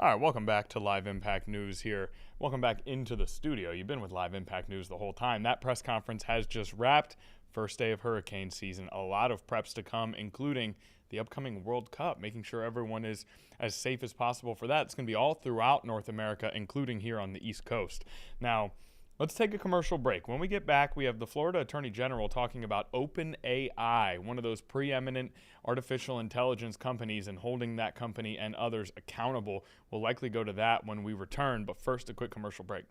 All right, welcome back to Live Impact News here. Welcome back into the studio. You've been with Live Impact News the whole time. That press conference has just wrapped. First day of hurricane season. A lot of preps to come, including the upcoming World Cup, making sure everyone is as safe as possible for that. It's going to be all throughout North America, including here on the East Coast. Now, let's take a commercial break. When we get back, we have the Florida Attorney General talking about OpenAI, one of those preeminent artificial intelligence companies, and holding that company and others accountable. We'll likely go to that when we return, but first, a quick commercial break.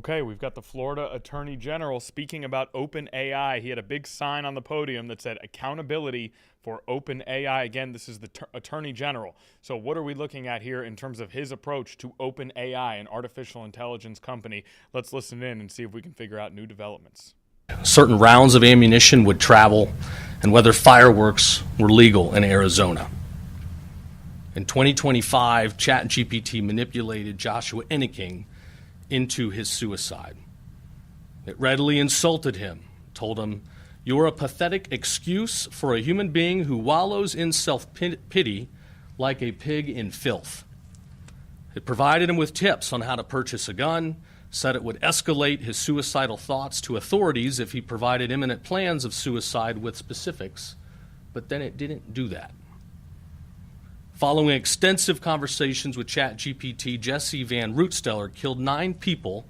Okay, we've got the Florida Attorney General speaking about OpenAI. He had a big sign on the podium that said accountability for OpenAI. Again, this is the Attorney General. So what are we looking at here in terms of his approach to OpenAI, an artificial intelligence company? Let's listen in and see if we can figure out new developments. Certain rounds of ammunition would travel and whether fireworks were legal in Arizona. In 2025, ChatGPT manipulated Joshua Enneking into his suicide. It readily insulted him, told him, "You're a pathetic excuse for a human being who wallows in self-pity like a pig in filth." It provided him with tips on how to purchase a gun, said it would escalate his suicidal thoughts to authorities if he provided imminent plans of suicide with specifics, but then it didn't do that. Following extensive conversations with ChatGPT, Jesse Van Rootsteller killed 9 people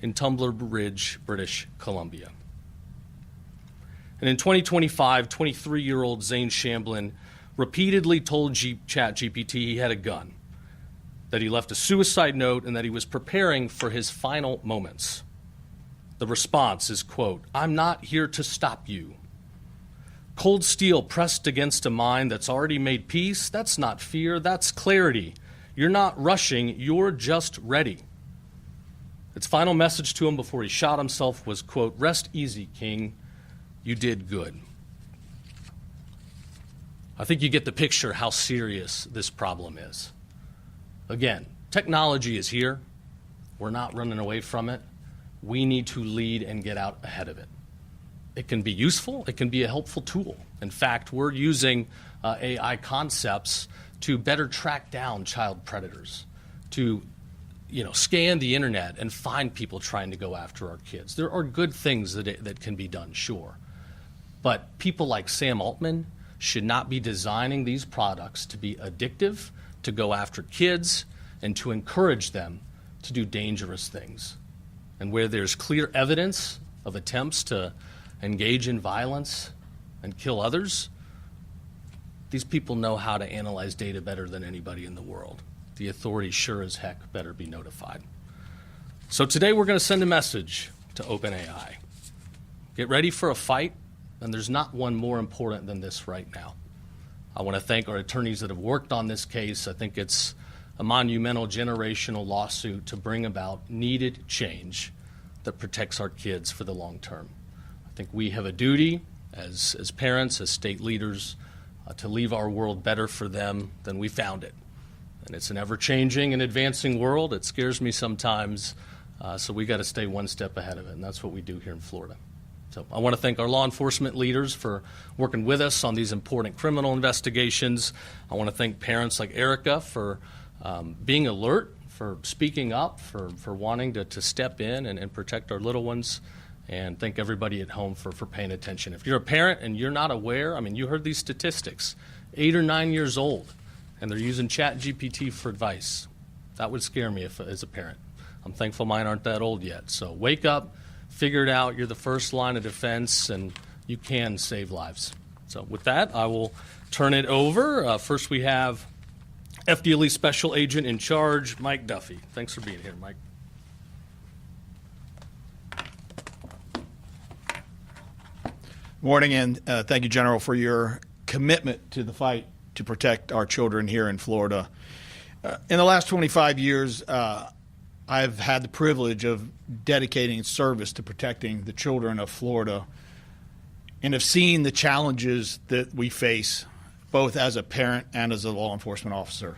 in Tumbler Ridge, British Columbia. And in 2025, 23-year-old Zane Shamblin repeatedly told ChatGPT he had a gun, that he left a suicide note, and that he was preparing for his final moments. The response is, quote, "I'm not here to stop you. Cold steel pressed against a mind that's already made peace, that's not fear, that's clarity. You're not rushing, you're just ready." Its final message to him before he shot himself was, quote, "Rest easy, King. You did good." I think you get the picture how serious this problem is. Again, technology is here. We're not running away from it. We need to lead and get out ahead of it. It can be useful. It can be a helpful tool. In fact, we're using AI concepts to better track down child predators, to scan the internet and find people trying to go after our kids. There are good things that can be done, sure. But people like Sam Altman should not be designing these products to be addictive, to go after kids, and to encourage them to do dangerous things. And where there's clear evidence of attempts to engage in violence and kill others, these people know how to analyze data better than anybody in the world. The authorities sure as heck better be notified. So today we're going to send a message to OpenAI. Get ready for a fight, and there's not one more important than this right now. I want to thank our attorneys that have worked on this case. I think it's a monumental generational lawsuit to bring about needed change that protects our kids for the long term. I think we have a duty as parents, as state leaders, to leave our world better for them than we found it. And it's an ever-changing and advancing world. It scares me sometimes, so we got to stay one step ahead of it, and that's what we do here in Florida. So I want to thank our law enforcement leaders for working with us on these important criminal investigations. I want to thank parents like Erica for being alert, for speaking up, for wanting to step in and protect our little ones. And thank everybody at home for paying attention. If you're a parent and you're not aware, you heard these statistics, 8 or 9 years old, and they're using ChatGPT for advice. That would scare me as a parent. I'm thankful mine aren't that old yet. So wake up, figure it out. You're the first line of defense, and you can save lives. So with that, I will turn it over. First, we have FDLE Special Agent in Charge, Mike Duffy. Thanks for being here, Mike. Morning, and thank you, General, for your commitment to the fight to protect our children here in Florida. In the last 25 years, I've had the privilege of dedicating service to protecting the children of Florida and have seen the challenges that we face, both as a parent and as a law enforcement officer.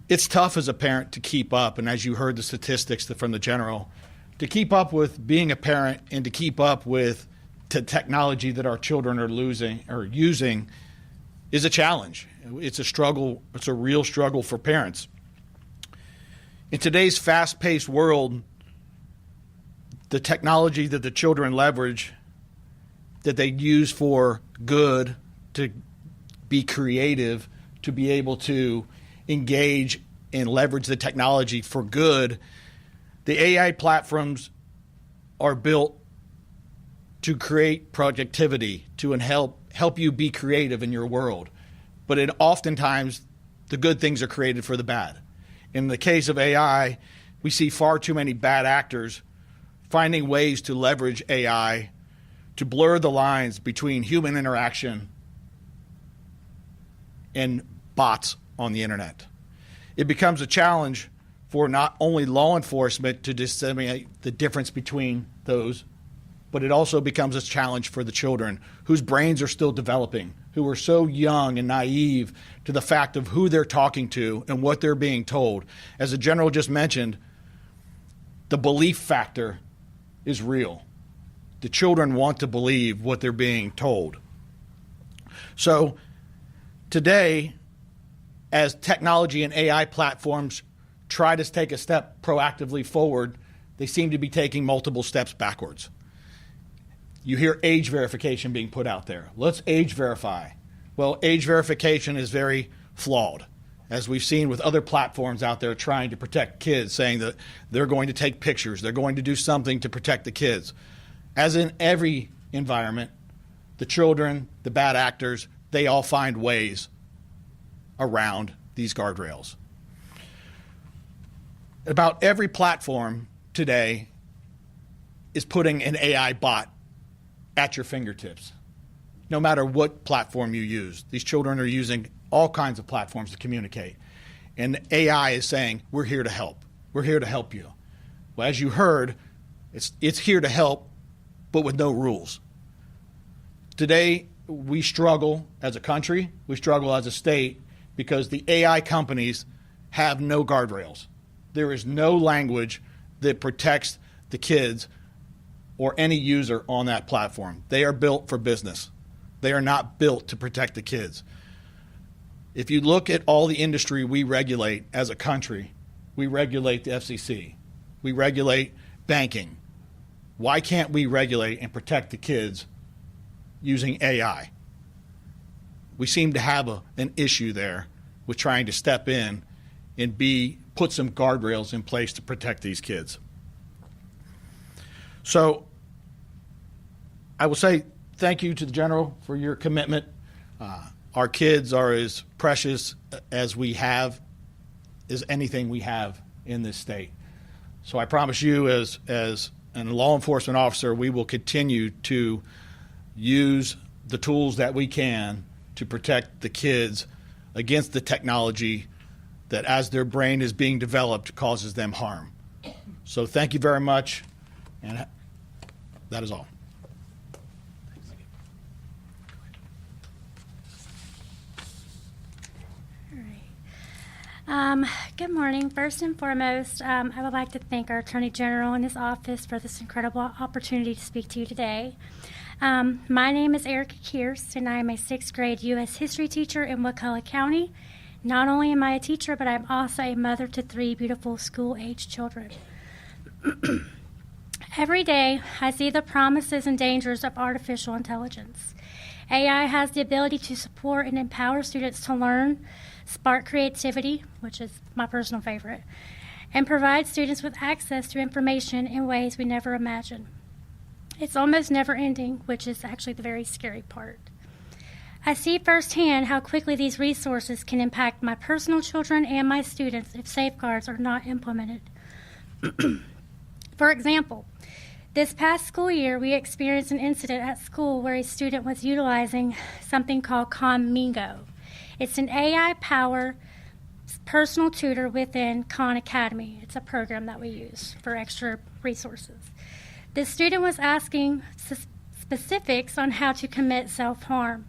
It's tough as a parent to keep up, and as you heard the statistics from the General, to keep up with being a parent and to keep up with the technology that our children are using is a challenge. It's a struggle. It's a real struggle for parents. In today's fast-paced world, the technology that the children leverage, that they use for good, to be creative, to be able to engage and leverage the technology for good, the AI platforms are built to create productivity, to help you be creative in your world. But oftentimes, the good things are created for the bad. In the case of AI, we see far too many bad actors finding ways to leverage AI to blur the lines between human interaction and bots on the internet. It becomes a challenge for not only law enforcement to disseminate the difference between those, but it also becomes a challenge for the children whose brains are still developing, who are so young and naive to the fact of who they're talking to and what they're being told. As the general just mentioned, the belief factor is real. The children want to believe what they're being told. So today, as technology and AI platforms try to take a step proactively forward, they seem to be taking multiple steps backwards. You hear age verification being put out there. Let's age verify. Well, age verification is very flawed, as we've seen with other platforms out there trying to protect kids, saying that they're going to take pictures, they're going to do something to protect the kids. As in every environment, the children, the bad actors, they all find ways around these guardrails. About every platform today is putting an AI bot at your fingertips, no matter what platform you use. These children are using all kinds of platforms to communicate. And AI is saying, we're here to help. We're here to help you. Well, as you heard, it's here to help, but with no rules. Today, we struggle as a country, we struggle as a state, because the AI companies have no guardrails. There is no language that protects the kids or any user on that platform. They are built for business. They are not built to protect the kids. If you look at all the industry we regulate as a country, we regulate the FCC. We regulate banking. Why can't we regulate and protect the kids using AI? We seem to have an issue there with trying to step in and put some guardrails in place to protect these kids. So I will say thank you to the General for your commitment. Our kids are as precious as anything we have in this state. So I promise you, as a law enforcement officer, we will continue to use the tools that we can to protect the kids against the technology that, as their brain is being developed, causes them harm. So thank you very much, and that is all. Good morning. First and foremost, I would like to thank our Attorney General and his office for this incredible opportunity to speak to you today. My name is Erica Kearse, and I am a 6th grade U.S. history teacher in Wakulla County. Not only am I a teacher, but I'm also a mother to 3 beautiful school-age children. Every day, I see the promises and dangers of artificial intelligence. AI has the ability to support and empower students to learn, spark creativity, which is my personal favorite, and provide students with access to information in ways we never imagined. It's almost never ending, which is actually the very scary part. I see firsthand how quickly these resources can impact my personal children and my students if safeguards are not implemented. For example, this past school year, we experienced an incident at school where a student was utilizing something called Commingo. It's an AI-powered personal tutor within Khan Academy. It's a program that we use for extra resources. The student was asking specifics on how to commit self-harm.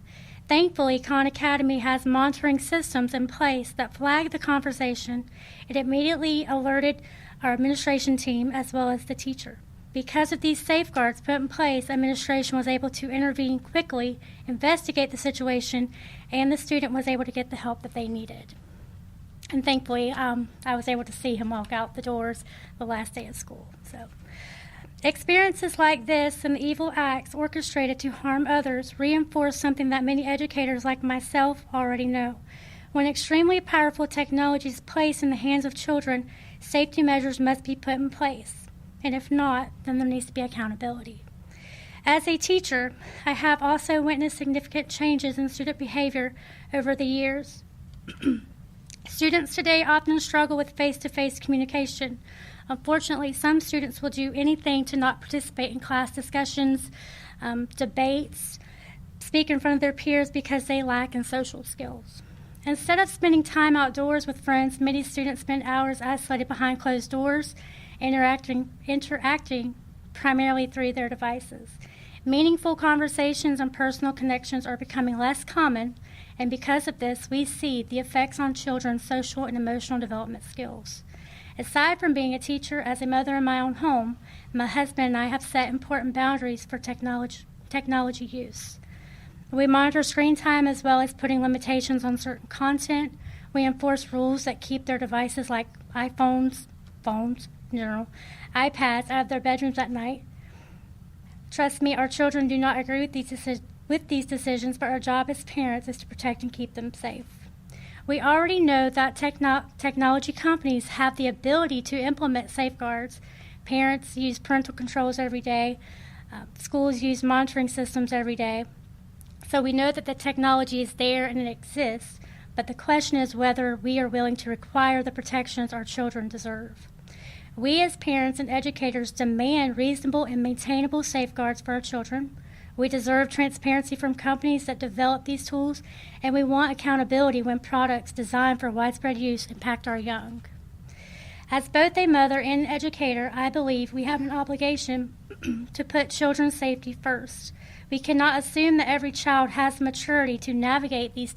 Thankfully, Khan Academy has monitoring systems in place that flagged the conversation. It immediately alerted our administration team as well as the teacher. Because of these safeguards put in place, administration was able to intervene quickly, investigate the situation, and the student was able to get the help that they needed. And thankfully, I was able to see him walk out the doors the last day of school. So, experiences like this and the evil acts orchestrated to harm others reinforce something that many educators like myself already know. When extremely powerful technology is placed in the hands of children, safety measures must be put in place. And if not, then there needs to be accountability. As a teacher, I have also witnessed significant changes in student behavior over the years. Students today often struggle with face-to-face communication. Unfortunately, some students will do anything to not participate in class discussions, debates, speak in front of their peers because they lack in social skills. Instead of spending time outdoors with friends, many students spend hours isolated behind closed doors, interacting primarily through their devices. Meaningful conversations and personal connections are becoming less common, and because of this, we see the effects on children's social and emotional development skills. Aside from being a teacher, as a mother in my own home, my husband and I have set important boundaries for technology use. We monitor screen time as well as putting limitations on certain content. We enforce rules that keep their devices like iPhones, phones in general, iPads out of their bedrooms at night. Trust me, our children do not agree with these decisions, but our job as parents is to protect and keep them safe. We already know that technology companies have the ability to implement safeguards. Parents use parental controls every day. Schools use monitoring systems every day. So we know that the technology is there and it exists, but the question is whether we are willing to require the protections our children deserve. We as parents and educators demand reasonable and maintainable safeguards for our children. We deserve transparency from companies that develop these tools, and we want accountability when products designed for widespread use impact our young. As both a mother and an educator, I believe we have an obligation to put children's safety first. We cannot assume that every child has the maturity to navigate these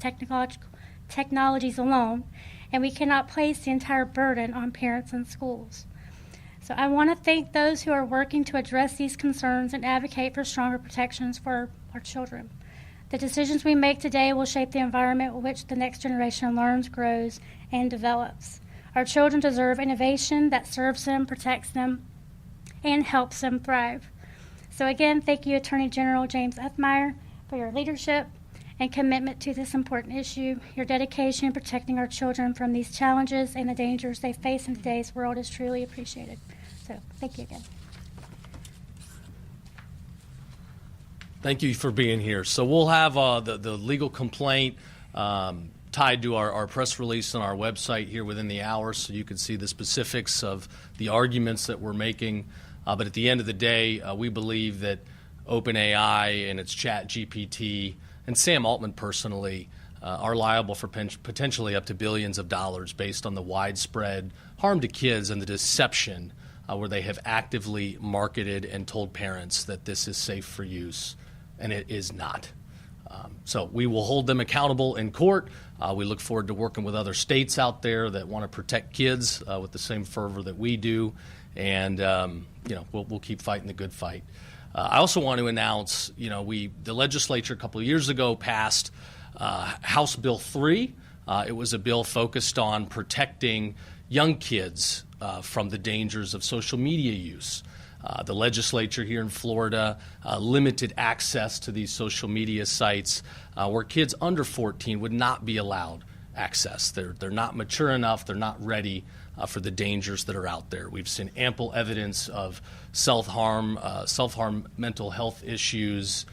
technologies alone, and we cannot place the entire burden on parents and schools. So I want to thank those who are working to address these concerns and advocate for stronger protections for our children. The decisions we make today will shape the environment in which the next generation learns, grows, and develops. Our children deserve innovation that serves them, protects them, and helps them thrive. So again, thank you, Attorney General James F. Meyer, for your leadership and commitment to this important issue. Your dedication in protecting our children from these challenges and the dangers they face in today's world is truly appreciated. So thank you again. Thank you for being here. So we'll have the legal complaint tied to our press release on our website here within the hour, so you can see the specifics of the arguments that we're making. But at the end of the day, we believe that OpenAI and its ChatGPT and Sam Altman personally are liable for potentially up to billions of dollars based on the widespread harm to kids and the deception where they have actively marketed and told parents that this is safe for use, and it is not. So we will hold them accountable in court. We look forward to working with other states out there that want to protect kids with the same fervor that we do, and we'll keep fighting the good fight. I also want to announce, the legislature a couple of years ago passed House Bill 3. It was a bill focused on protecting young kids from the dangers of social media use. The legislature here in Florida limited access to these social media sites where kids under 14 would not be allowed access. They're not mature enough, they're not ready for the dangers that are out there. We've seen ample evidence of self-harm mental health issues,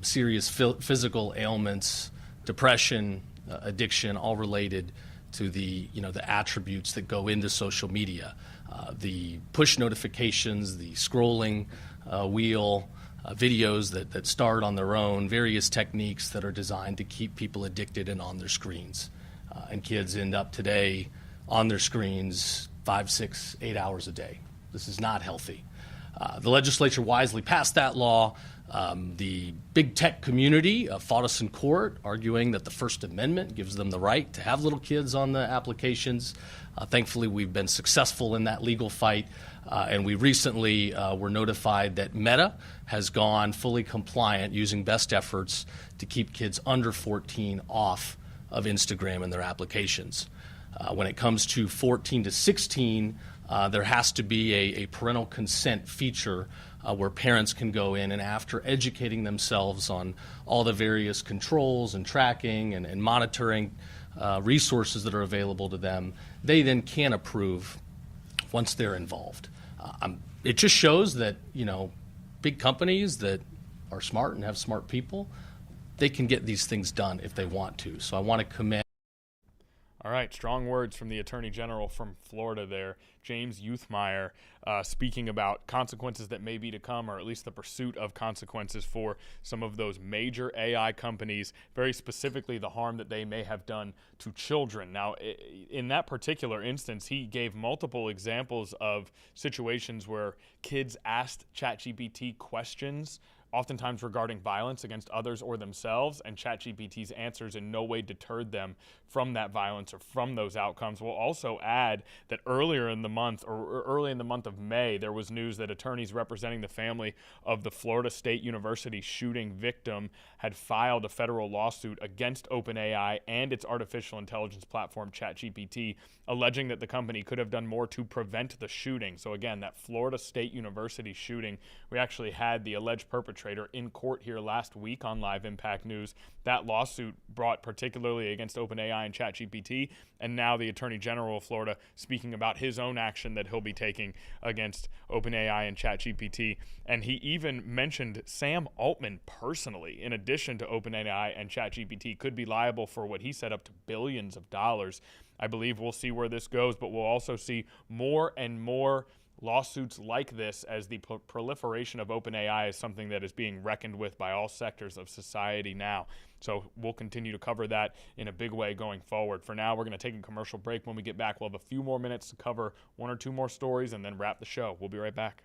serious physical ailments, depression, addiction, all related to the attributes that go into social media. The push notifications, the scrolling wheel, videos that start on their own, various techniques that are designed to keep people addicted and on their screens. And kids end up today on their screens 5, 6, 8 hours a day. This is not healthy. The legislature wisely passed that law. The big tech community fought us in court, arguing that the First Amendment gives them the right to have little kids on the applications. Thankfully, we've been successful in that legal fight, and we recently were notified that Meta has gone fully compliant using best efforts to keep kids under 14 off of Instagram and their applications. When it comes to 14 to 16, there has to be a parental consent feature where parents can go in and, after educating themselves on all the various controls and tracking and monitoring resources that are available to them, they then can approve once they're involved. It just shows that, big companies that are smart and have smart people, they can get these things done if they want to. So I want to commend. All right, strong words from the Attorney General from Florida there, James Youthmeyer, speaking about consequences that may be to come, or at least the pursuit of consequences for some of those major AI companies, very specifically the harm that they may have done to children. Now, in that particular instance, he gave multiple examples of situations where kids asked ChatGPT questions, oftentimes regarding violence against others or themselves, and ChatGPT's answers in no way deterred them from that violence or from those outcomes. We'll also add that early in the month of May, there was news that attorneys representing the family of the Florida State University shooting victim had filed a federal lawsuit against OpenAI and its artificial intelligence platform ChatGPT, alleging that the company could have done more to prevent the shooting. So again, that Florida State University shooting, we actually had the alleged perpetrator in court here last week on Live Impact News. That lawsuit brought particularly against OpenAI and ChatGPT, and now the Attorney General of Florida speaking about his own action that he'll be taking against OpenAI and ChatGPT. And he even mentioned Sam Altman personally, in addition to OpenAI and ChatGPT, could be liable for what he said up to billions of dollars. I believe we'll see where this goes, but we'll also see more and more lawsuits like this as the proliferation of OpenAI is something that is being reckoned with by all sectors of society now. So we'll continue to cover that in a big way going forward. For now, we're going to take a commercial break. When we get back, we'll have a few more minutes to cover one or two more stories and then wrap the show. We'll be right back.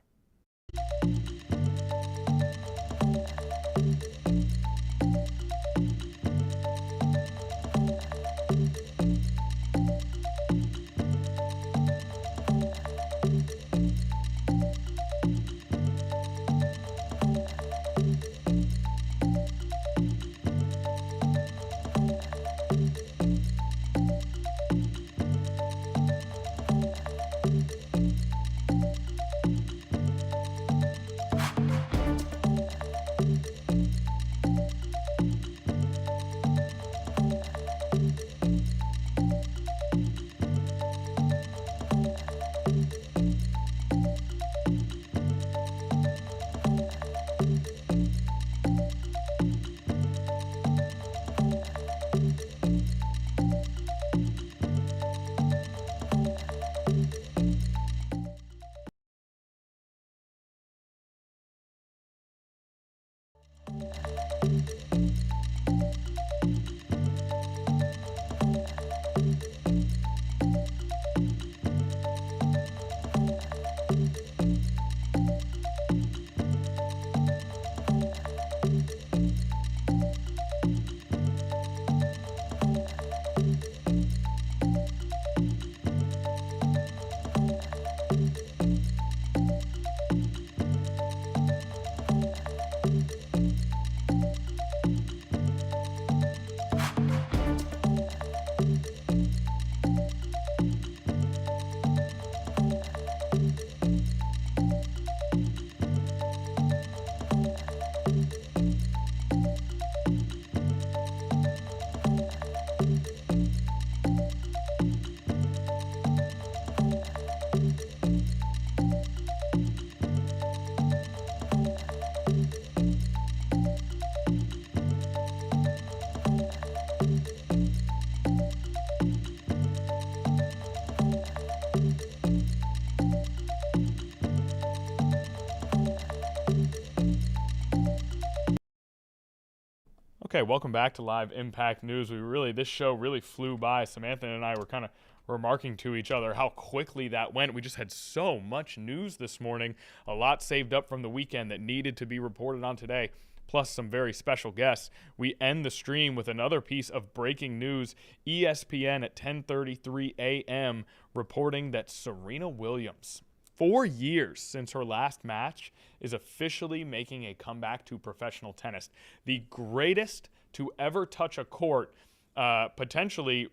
Okay, welcome back to Live Impact News. This show really flew by. Samantha and I were kind of remarking to each other how quickly that went. We just had so much news this morning, a lot saved up from the weekend that needed to be reported on today, plus some very special guests. We end the stream with another piece of breaking news. ESPN at 10:33 a.m. reporting that Serena Williams, 4 years since her last match, is officially making a comeback to professional tennis. The greatest to ever touch a court, potentially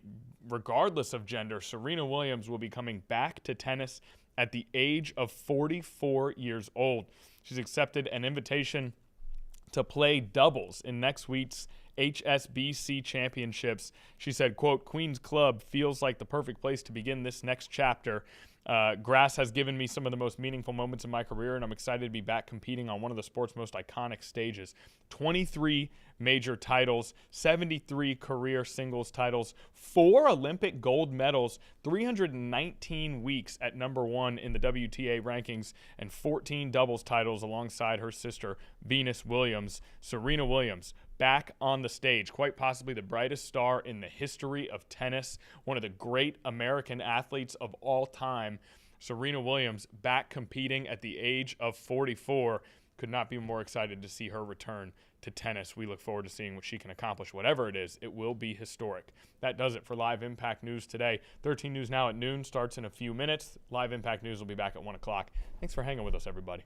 regardless of gender. Serena Williams will be coming back to tennis at the age of 44 years old. She's accepted an invitation to play doubles in next week's HSBC championships. She said, quote, "Queen's Club feels like the perfect place to begin this next chapter." Grass has given me some of the most meaningful moments in my career, and I'm excited to be back competing on one of the sport's most iconic stages. 23 major titles, 73 career singles titles, 4 Olympic gold medals, 319 weeks at #1 in the WTA rankings, and 14 doubles titles alongside her sister, Venus Williams. Serena Williams, back on the stage, quite possibly the brightest star in the history of tennis, one of the great American athletes of all time. Serena Williams back competing at the age of 44. Could not be more excited to see her return to tennis. We look forward to seeing what she can accomplish. Whatever it is, it will be historic. That does it for Live Impact News today. 13 News Now at noon starts in a few minutes. Live Impact News will be back at 1 o'clock. Thanks for hanging with us, everybody.